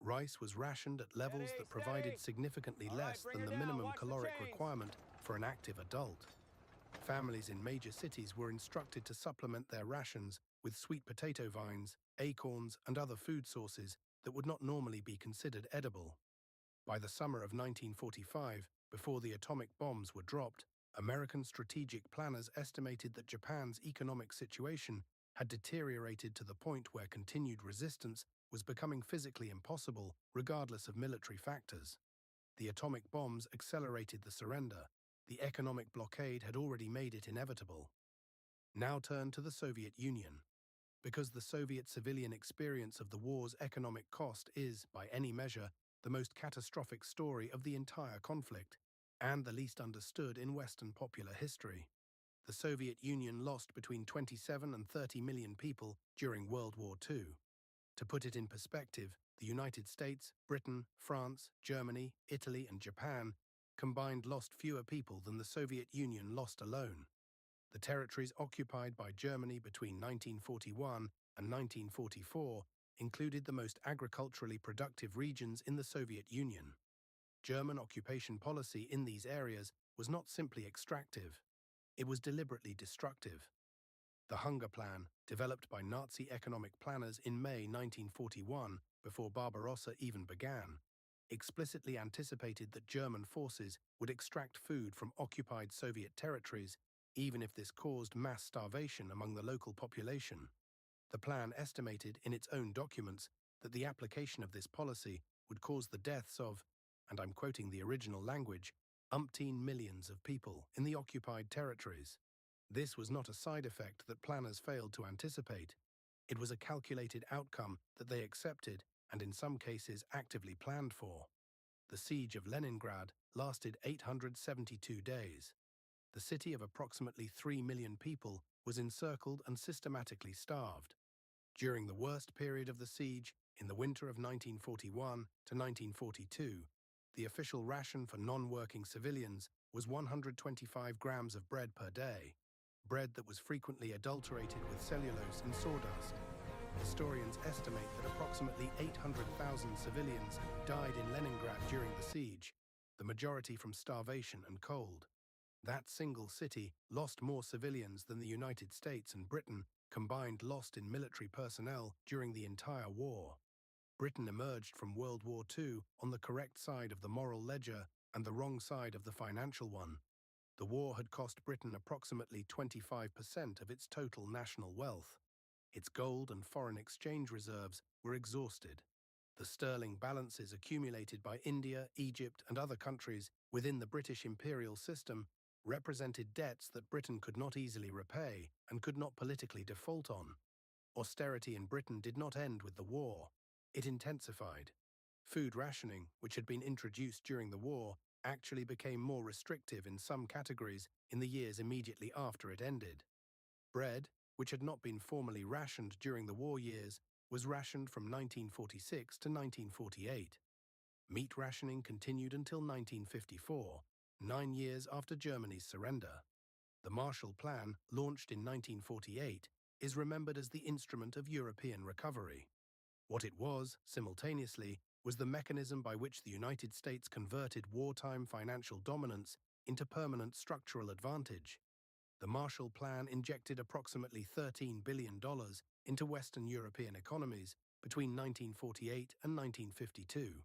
Rice was rationed at levels that provided significantly less than the minimum caloric requirement for an active adult. Families in major cities were instructed to supplement their rations with sweet potato vines, acorns, and other food sources that would not normally be considered edible. By the summer of 1945, before the atomic bombs were dropped, American strategic planners estimated that Japan's economic situation had deteriorated to the point where continued resistance was becoming physically impossible, regardless of military factors. The atomic bombs accelerated the surrender. The economic blockade had already made it inevitable. Now turn to the Soviet Union. Because the Soviet civilian experience of the war's economic cost is, by any measure, the most catastrophic story of the entire conflict, and the least understood in Western popular history. The Soviet Union lost between 27 and 30 million people during World War II. To put it in perspective, the United States, Britain, France, Germany, Italy, and Japan combined lost fewer people than the Soviet Union lost alone. The territories occupied by Germany between 1941 and 1944 included the most agriculturally productive regions in the Soviet Union. German occupation policy in these areas was not simply extractive, it was deliberately destructive. The Hunger Plan, developed by Nazi economic planners in May 1941, before Barbarossa even began, explicitly anticipated that German forces would extract food from occupied Soviet territories, even if this caused mass starvation among the local population. The plan estimated in its own documents that the application of this policy would cause the deaths of, and I'm quoting the original language, umpteen millions of people in the occupied territories. This was not a side effect that planners failed to anticipate. It was a calculated outcome that they accepted and in some cases actively planned for. The siege of Leningrad lasted 872 days. The city of approximately 3 million people was encircled and systematically starved. During the worst period of the siege, in the winter of 1941 to 1942, the official ration for non-working civilians was 125 grams of bread per day, bread that was frequently adulterated with cellulose and sawdust. Historians estimate that approximately 800,000 civilians died in Leningrad during the siege, the majority from starvation and cold. That single city lost more civilians than the United States and Britain combined lost in military personnel during the entire war. Britain emerged from World War II on the correct side of the moral ledger and the wrong side of the financial one. The war had cost Britain approximately 25% of its total national wealth. Its gold and foreign exchange reserves were exhausted. The sterling balances accumulated by India, Egypt, and other countries within the British imperial system represented debts that Britain could not easily repay and could not politically default on. Austerity in Britain did not end with the war. It intensified. Food rationing, which had been introduced during the war, actually became more restrictive in some categories in the years immediately after it ended. Bread, which had not been formally rationed during the war years, was rationed from 1946 to 1948. Meat rationing continued until 1954, 9 years after Germany's surrender. The Marshall Plan, launched in 1948, is remembered as the instrument of European recovery. What it was, simultaneously, was the mechanism by which the United States converted wartime financial dominance into permanent structural advantage. The Marshall Plan injected approximately $13 billion into Western European economies between 1948 and 1952.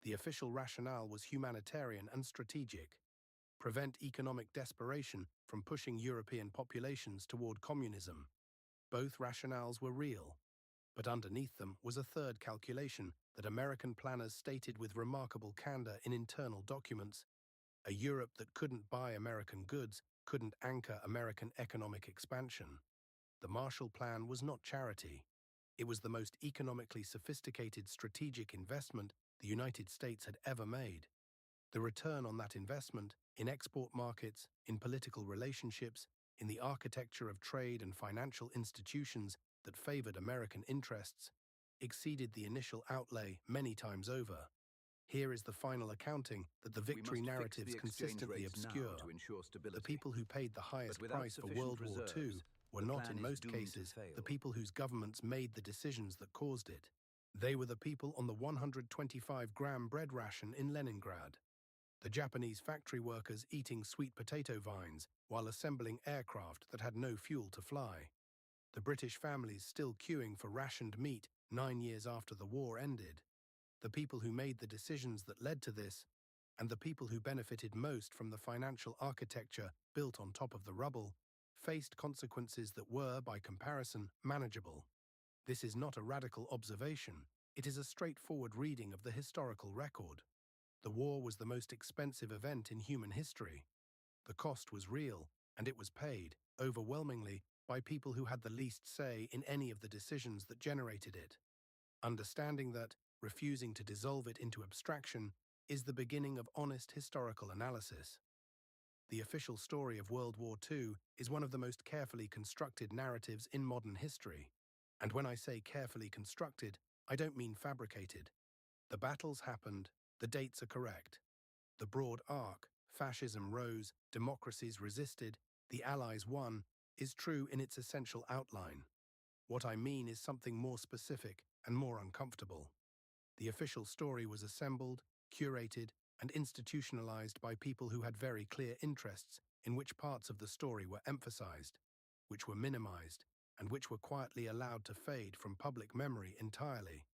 The official rationale was humanitarian and strategic. Prevent economic desperation from pushing European populations toward communism. Both rationales were real, but underneath them was a third calculation that American planners stated with remarkable candor in internal documents: A Europe that couldn't buy American goods couldn't anchor American economic expansion. The Marshall Plan was not charity. It was the most economically sophisticated strategic investment the United States had ever made. The return on that investment, in export markets, in political relationships, in the architecture of trade and financial institutions that favored American interests, exceeded the initial outlay many times over. Here is the final accounting that the victory narratives consistently obscure. To ensure The stability. people who paid the highest without price for sufficient World War II reserves, were the not, plan in is most doomed to cases, fail. the people whose governments made the decisions that caused it. They were the people on the 125-gram bread ration in Leningrad, the Japanese factory workers eating sweet potato vines while assembling aircraft that had no fuel to fly, the British families still queuing for rationed meat 9 years after the war ended, the people who made the decisions that led to this, and the people who benefited most from the financial architecture built on top of the rubble, faced consequences that were, by comparison, manageable. This is not a radical observation. It is a straightforward reading of the historical record. The war was the most expensive event in human history. The cost was real, and it was paid, overwhelmingly, by people who had the least say in any of the decisions that generated it. Understanding that, refusing to dissolve it into abstraction, is the beginning of honest historical analysis. The official story of World War II is one of the most carefully constructed narratives in modern history. And when I say carefully constructed, I don't mean fabricated. The battles happened, the dates are correct. The broad arc, fascism rose, democracies resisted, the Allies won, is true in its essential outline. What I mean is something more specific and more uncomfortable. The official story was assembled, curated, and institutionalized by people who had very clear interests in which parts of the story were emphasized, which were minimized, and which were quietly allowed to fade from public memory entirely.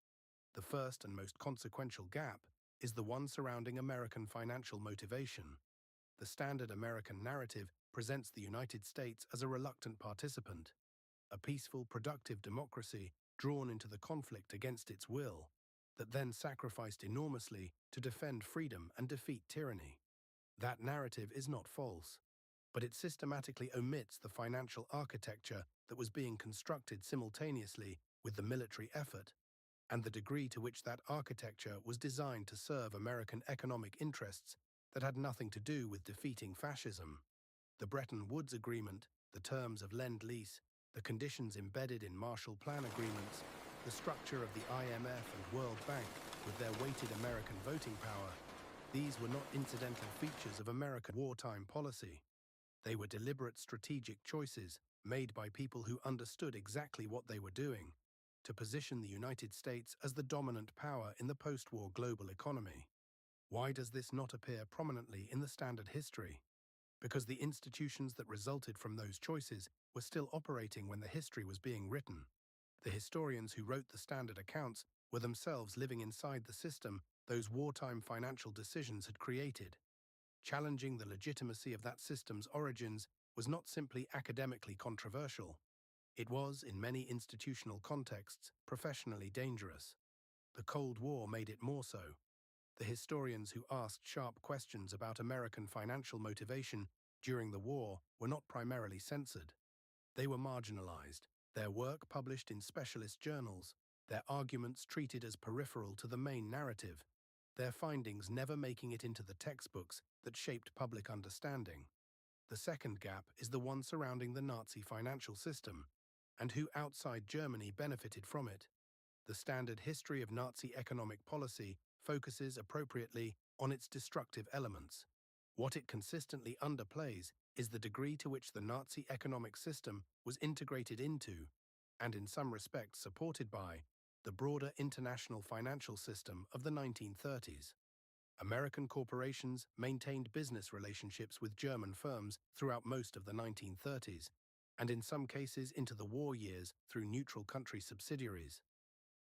The first and most consequential gap is the one surrounding American financial motivation. The standard American narrative presents the United States as a reluctant participant, a peaceful, productive democracy drawn into the conflict against its will, that then sacrificed enormously to defend freedom and defeat tyranny. That narrative is not false, but it systematically omits the financial architecture that was being constructed simultaneously with the military effort, and the degree to which that architecture was designed to serve American economic interests that had nothing to do with defeating fascism. The Bretton Woods Agreement, the terms of Lend-Lease, the conditions embedded in Marshall Plan agreements, the structure of the IMF and World Bank with their weighted American voting power, these were not incidental features of American wartime policy. They were deliberate strategic choices made by people who understood exactly what they were doing to position the United States as the dominant power in the post-war global economy. Why does this not appear prominently in the standard history? Because the institutions that resulted from those choices were still operating when the history was being written. The historians who wrote the standard accounts were themselves living inside the system those wartime financial decisions had created. Challenging the legitimacy of that system's origins was not simply academically controversial. It was, in many institutional contexts, professionally dangerous. The Cold War made it more so. The historians who asked sharp questions about American financial motivation during the war were not primarily censored. They were marginalized, their work published in specialist journals, their arguments treated as peripheral to the main narrative, their findings never making it into the textbooks that shaped public understanding. The second gap is the one surrounding the Nazi financial system, and who outside Germany benefited from it. The standard history of Nazi economic policy focuses appropriately on its destructive elements. What it consistently underplays is the degree to which the Nazi economic system was integrated into, and in some respects supported by, the broader international financial system of the 1930s. American corporations maintained business relationships with German firms throughout most of the 1930s, and in some cases into the war years through neutral country subsidiaries.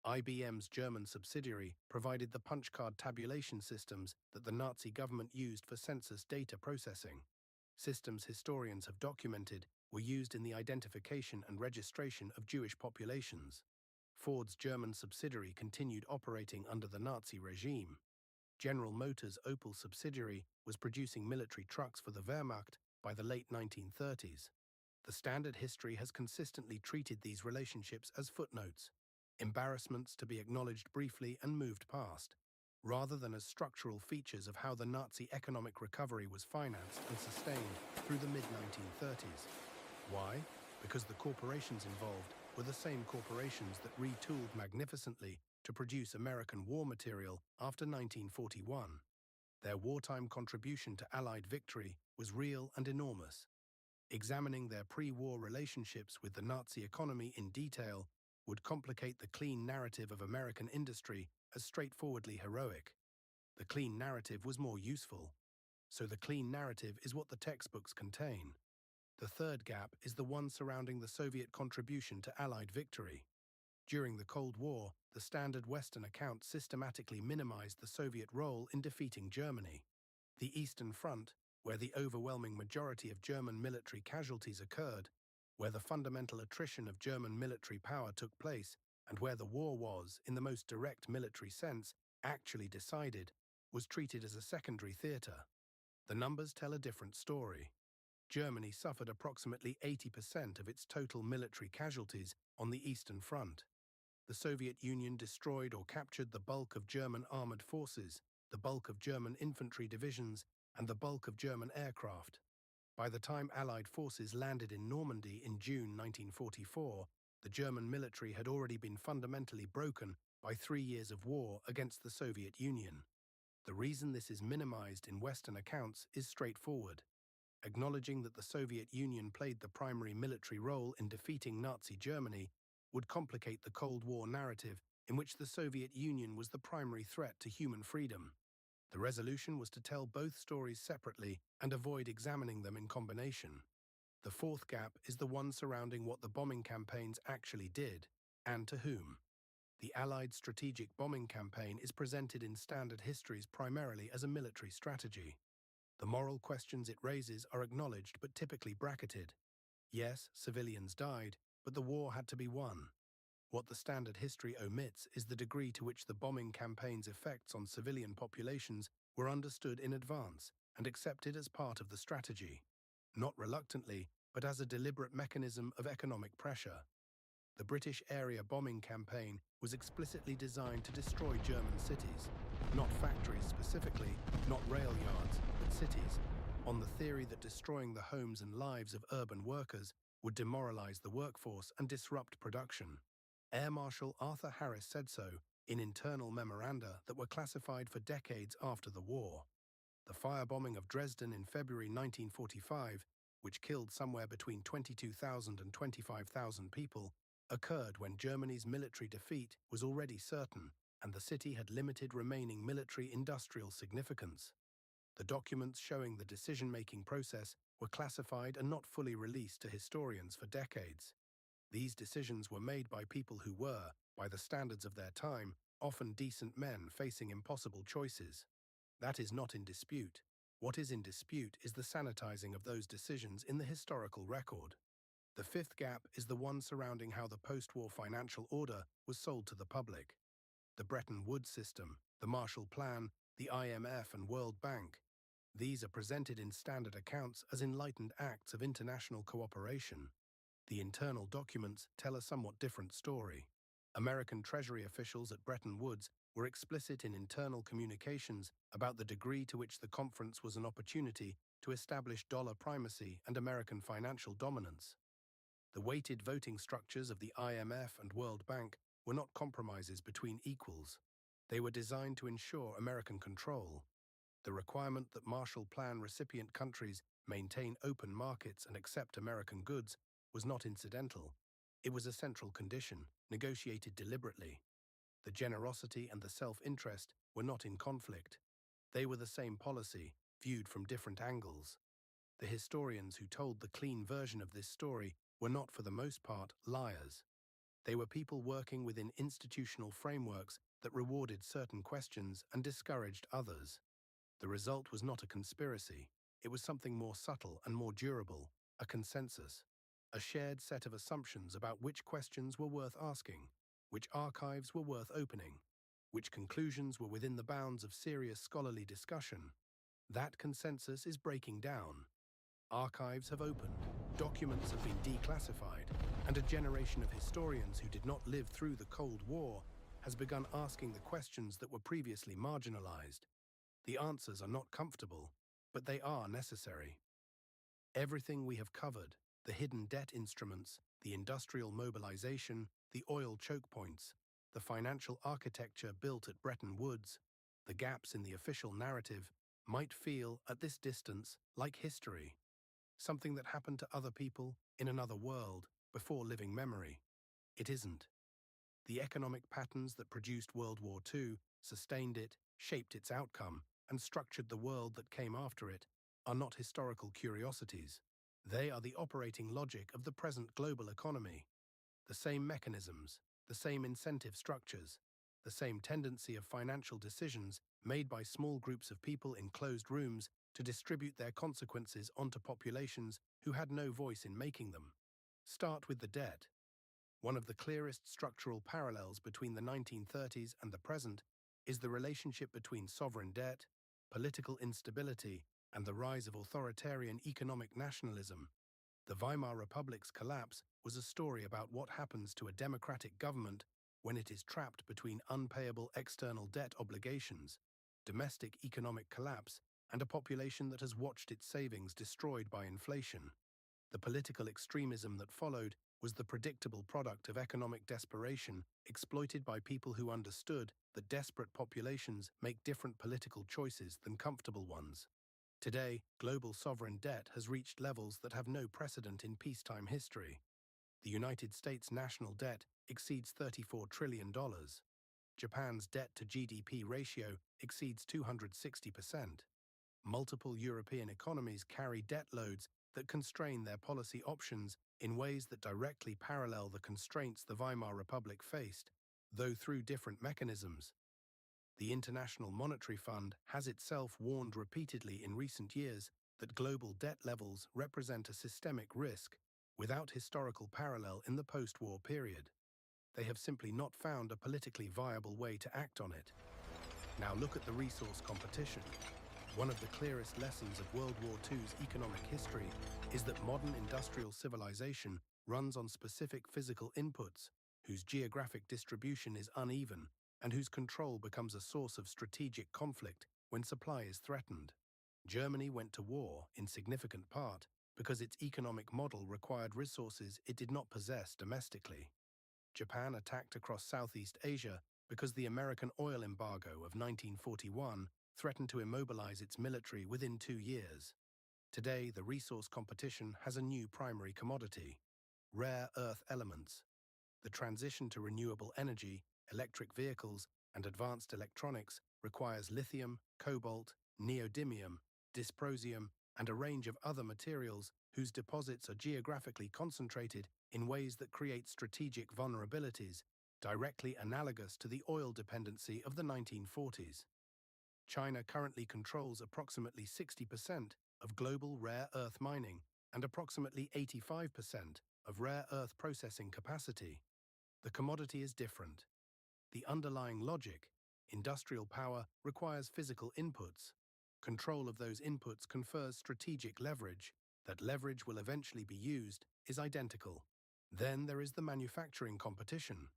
IBM's German subsidiary provided the punch card tabulation systems that the Nazi government used for census data processing. Systems historians have documented were used in the identification and registration of Jewish populations. Ford's German subsidiary continued operating under the Nazi regime. General Motors' Opel subsidiary was producing military trucks for the Wehrmacht by the late 1930s. The standard history has consistently treated these relationships as footnotes, embarrassments to be acknowledged briefly and moved past, rather than as structural features of how the Nazi economic recovery was financed and sustained through the mid-1930s. Why? Because the corporations involved were the same corporations that retooled magnificently to produce American war material after 1941. Their wartime contribution to Allied victory was real and enormous. Examining their pre-war relationships with the Nazi economy in detail would complicate the clean narrative of American industry as straightforwardly heroic. The clean narrative was more useful. So the clean narrative is what the textbooks contain. The third gap is the one surrounding the Soviet contribution to Allied victory. During the Cold War, the standard Western account systematically minimized the Soviet role in defeating Germany. The Eastern Front, where the overwhelming majority of German military casualties occurred, where the fundamental attrition of German military power took place, and where the war was, in the most direct military sense, actually decided, was treated as a secondary theater. The numbers tell a different story. Germany suffered approximately 80% of its total military casualties on the Eastern Front. The Soviet Union destroyed or captured the bulk of German armored forces, the bulk of German infantry divisions, and the bulk of German aircraft. By the time Allied forces landed in Normandy in June 1944, the German military had already been fundamentally broken by 3 years of war against the Soviet Union. The reason this is minimized in Western accounts is straightforward. Acknowledging that the Soviet Union played the primary military role in defeating Nazi Germany would complicate the Cold War narrative in which the Soviet Union was the primary threat to human freedom. The resolution was to tell both stories separately and avoid examining them in combination. The fourth gap is the one surrounding what the bombing campaigns actually did, and to whom. The Allied strategic bombing campaign is presented in standard histories primarily as a military strategy. The moral questions it raises are acknowledged but typically bracketed. Yes, civilians died, but the war had to be won. What the standard history omits is the degree to which the bombing campaign's effects on civilian populations were understood in advance and accepted as part of the strategy, not reluctantly, but as a deliberate mechanism of economic pressure. The British area bombing campaign was explicitly designed to destroy German cities, not factories specifically, not rail yards, but cities, on the theory that destroying the homes and lives of urban workers would demoralize the workforce and disrupt production. Air Marshal Arthur Harris said so in internal memoranda that were classified for decades after the war. The firebombing of Dresden in February 1945, which killed somewhere between 22,000 and 25,000 people, occurred when Germany's military defeat was already certain and the city had limited remaining military-industrial significance. The documents showing the decision-making process were classified and not fully released to historians for decades. These decisions were made by people who were, by the standards of their time, often decent men facing impossible choices. That is not in dispute. What is in dispute is the sanitizing of those decisions in the historical record. The fifth gap is the one surrounding how the post-war financial order was sold to the public. The Bretton Woods system, the Marshall Plan, the IMF and World Bank. These are presented in standard accounts as enlightened acts of international cooperation. The internal documents tell a somewhat different story. American Treasury officials at Bretton Woods were explicit in internal communications about the degree to which the conference was an opportunity to establish dollar primacy and American financial dominance. The weighted voting structures of the IMF and World Bank were not compromises between equals. They were designed to ensure American control. The requirement that Marshall Plan recipient countries maintain open markets and accept American goods was not incidental. It was a central condition, negotiated deliberately. The generosity and the self-interest were not in conflict. They were the same policy, viewed from different angles. The historians who told the clean version of this story were not, for the most part, liars. They were people working within institutional frameworks that rewarded certain questions and discouraged others. The result was not a conspiracy. It was something more subtle and more durable, a consensus. A shared set of assumptions about which questions were worth asking, which archives were worth opening. which conclusions were within the bounds of serious scholarly discussion. That consensus is breaking down. Archives have opened, documents have been declassified, and a generation of historians who did not live through the Cold War has begun asking the questions that were previously marginalized. The answers are not comfortable, but they are necessary. Everything we have covered, the hidden debt instruments, the industrial mobilization, the oil choke points, the financial architecture built at Bretton Woods, the gaps in the official narrative, might feel, at this distance, like history. Something that happened to other people in another world before living memory. It isn't. The economic patterns that produced World War II, sustained it, shaped its outcome, and structured the world that came after it are not historical curiosities. They are the operating logic of the present global economy. The same mechanisms, the same incentive structures, the same tendency of financial decisions made by small groups of people in closed rooms to distribute their consequences onto populations who had no voice in making them. Start with the debt. One of the clearest structural parallels between the 1930s and the present is the relationship between sovereign debt, political instability, and the rise of authoritarian economic nationalism. The Weimar Republic's collapse was a story about what happens to a democratic government when it is trapped between unpayable external debt obligations, domestic economic collapse, and a population that has watched its savings destroyed by inflation. The political extremism that followed was the predictable product of economic desperation exploited by people who understood that desperate populations make different political choices than comfortable ones. Today, global sovereign debt has reached levels that have no precedent in peacetime history. The United States' national debt exceeds $34 trillion. Japan's debt-to-GDP ratio exceeds 260%. Multiple European economies carry debt loads that constrain their policy options in ways that directly parallel the constraints the Weimar Republic faced, though through different mechanisms. The International Monetary Fund has itself warned repeatedly in recent years that global debt levels represent a systemic risk without historical parallel in the post-war period. They have simply not found a politically viable way to act on it. Now look at the resource competition. One of the clearest lessons of World War II's economic history is that modern industrial civilization runs on specific physical inputs, whose geographic distribution is uneven, and whose control becomes a source of strategic conflict when supply is threatened. Germany went to war, in significant part, because its economic model required resources it did not possess domestically. Japan attacked across Southeast Asia because the American oil embargo of 1941 threatened to immobilize its military within 2 years. Today, the resource competition has a new primary commodity: rare earth elements. The transition to renewable energy, electric vehicles, and advanced electronics requires lithium, cobalt, neodymium, dysprosium, and a range of other materials whose deposits are geographically concentrated in ways that create strategic vulnerabilities, directly analogous to the oil dependency of the 1940s. China currently controls approximately 60% of global rare earth mining and approximately 85% of rare earth processing capacity. The commodity is different. The underlying logic, industrial power, requires physical inputs. Control of those inputs confers strategic leverage. That leverage will eventually be used is identical. Then there is the manufacturing competition.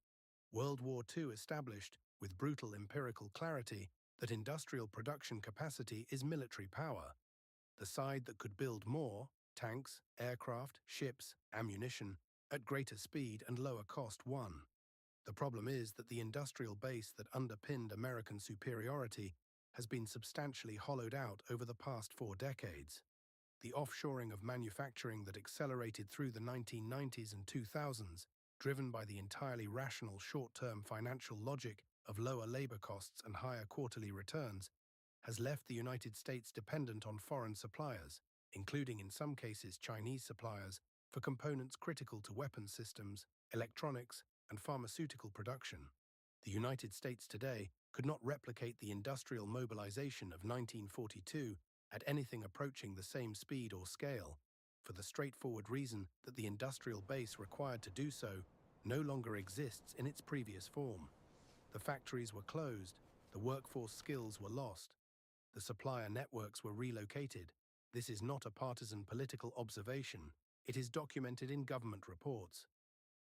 World War II established, with brutal empirical clarity, that industrial production capacity is military power. The side that could build more, tanks, aircraft, ships, ammunition, at greater speed and lower cost won. The problem is that the industrial base that underpinned American superiority has been substantially hollowed out over the past 4 decades. The offshoring of manufacturing that accelerated through the 1990s and 2000s, driven by the entirely rational short-term financial logic of lower labor costs and higher quarterly returns, has left the United States dependent on foreign suppliers, including in some cases Chinese suppliers, for components critical to weapons systems, electronics, and pharmaceutical production. The United States today could not replicate the industrial mobilization of 1942 at anything approaching the same speed or scale, for the straightforward reason that the industrial base required to do so no longer exists in its previous form. The factories were closed, the workforce skills were lost, the supplier networks were relocated. This is not a partisan political observation. It is documented in government reports.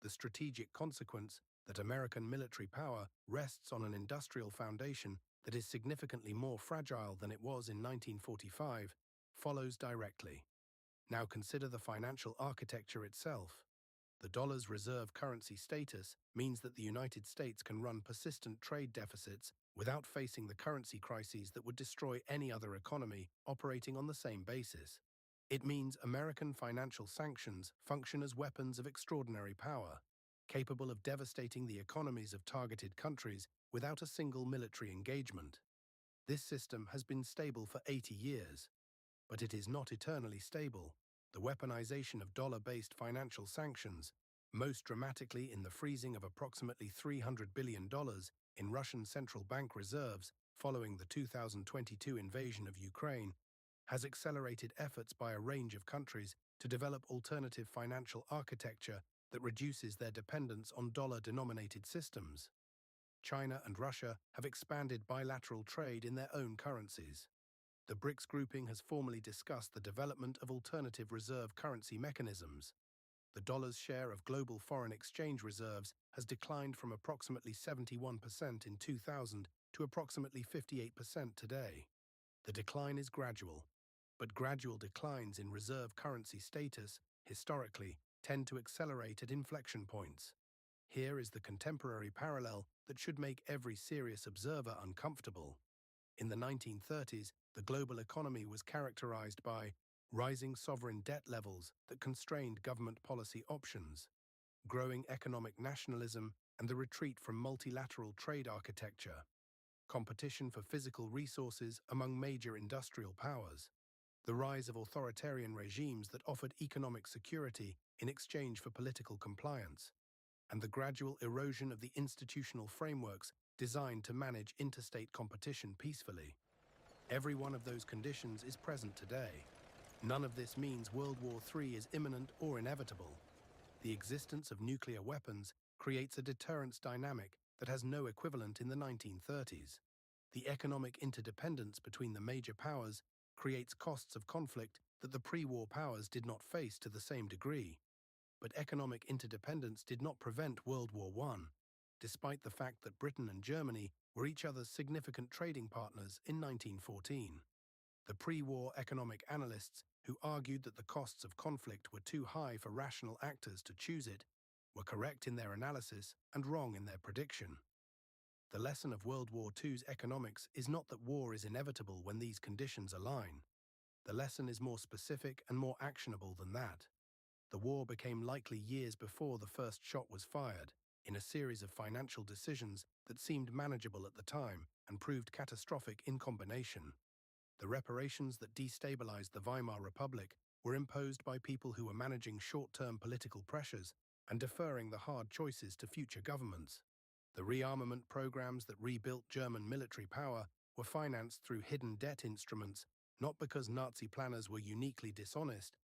The strategic consequence that American military power rests on an industrial foundation that is significantly more fragile than it was in 1945 follows directly. Now consider the financial architecture itself. The dollar's reserve currency status means that the United States can run persistent trade deficits without facing the currency crises that would destroy any other economy operating on the same basis. It means American financial sanctions function as weapons of extraordinary power, capable of devastating the economies of targeted countries without a single military engagement. This system has been stable for 80 years, but it is not eternally stable. The weaponization of dollar-based financial sanctions, most dramatically in the freezing of approximately $300 billion in Russian central bank reserves following the 2022 invasion of Ukraine, has accelerated efforts by a range of countries to develop alternative financial architecture that reduces their dependence on dollar-denominated systems. China and Russia have expanded bilateral trade in their own currencies. The BRICS grouping has formally discussed the development of alternative reserve currency mechanisms. The dollar's share of global foreign exchange reserves has declined from approximately 71% in 2000 to approximately 58% today. The decline is gradual, but gradual declines in reserve currency status, historically, tend to accelerate at inflection points. Here is the contemporary parallel that should make every serious observer uncomfortable. In the 1930s, the global economy was characterized by rising sovereign debt levels that constrained government policy options, growing economic nationalism, and the retreat from multilateral trade architecture, competition for physical resources among major industrial powers, the rise of authoritarian regimes that offered economic security in exchange for political compliance, and the gradual erosion of the institutional frameworks designed to manage interstate competition peacefully. Every one of those conditions is present today. None of this means World War III is imminent or inevitable. The existence of nuclear weapons creates a deterrence dynamic that has no equivalent in the 1930s. The economic interdependence between the major powers creates costs of conflict that the pre-war powers did not face to the same degree. But economic interdependence did not prevent World War I, despite the fact that Britain and Germany were each other's significant trading partners in 1914. The pre-war economic analysts who argued that the costs of conflict were too high for rational actors to choose it were correct in their analysis and wrong in their prediction. The lesson of World War II's economics is not that war is inevitable when these conditions align. The lesson is more specific and more actionable than that. The war became likely years before the first shot was fired, in a series of financial decisions that seemed manageable at the time and proved catastrophic in combination. The reparations that destabilized the Weimar Republic were imposed by people who were managing short-term political pressures and deferring the hard choices to future governments. The rearmament programs that rebuilt German military power were financed through hidden debt instruments, not because Nazi planners were uniquely dishonest,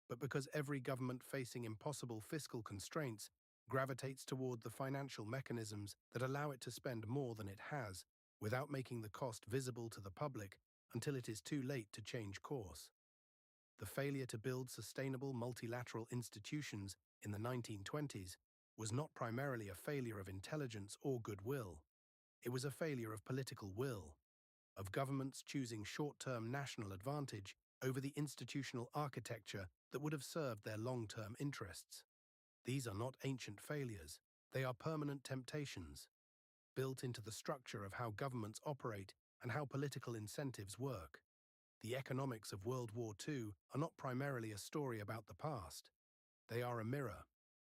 but because every government facing impossible fiscal constraints gravitates toward the financial mechanisms that allow it to spend more than it has, without making the cost visible to the public until it is too late to change course. The failure to build sustainable multilateral institutions in the 1920s was not primarily a failure of intelligence or goodwill. It was a failure of political will, of governments choosing short-term national advantage over the institutional architecture that would have served their long-term interests. These are not ancient failures, they are permanent temptations, built into the structure of how governments operate and how political incentives work. The economics of World War II are not primarily a story about the past. They are a mirror.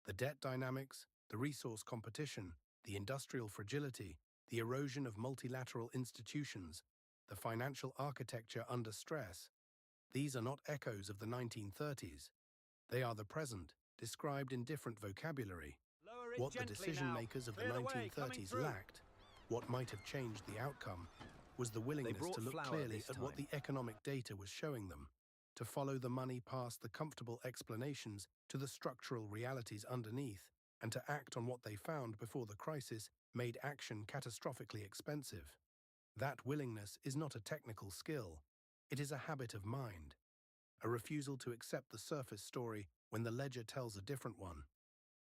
The debt dynamics, the resource competition, the industrial fragility, the erosion of multilateral institutions, the financial architecture under stress, these are not echoes of the 1930s. They are the present, described in different vocabulary. What the decision-makers of the 1930s lacked, what might have changed the outcome, was the willingness to look clearly at what the economic data was showing them, to follow the money past the comfortable explanations to the structural realities underneath, and to act on what they found before the crisis made action catastrophically expensive. That willingness is not a technical skill. It is a habit of mind, a refusal to accept the surface story when the ledger tells a different one,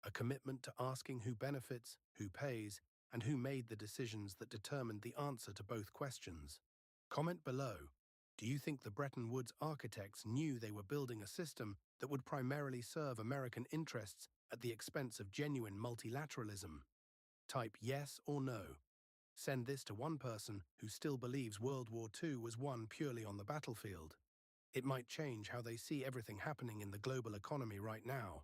a commitment to asking who benefits, who pays, and who made the decisions that determined the answer to both questions. Comment below. Do you think the Bretton Woods architects knew they were building a system that would primarily serve American interests at the expense of genuine multilateralism? Type yes or no. Send this to one person who still believes World War II was won purely on the battlefield. It might change how they see everything happening in the global economy right now.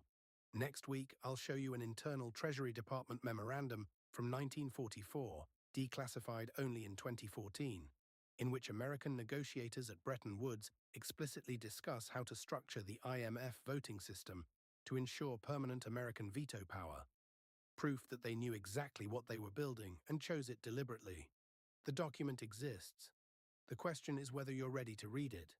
Next week, I'll show you an internal Treasury Department memorandum from 1944, declassified only in 2014, in which American negotiators at Bretton Woods explicitly discuss how to structure the IMF voting system to ensure permanent American veto power. Proof that they knew exactly what they were building and chose it deliberately. The document exists. The question is whether you're ready to read it.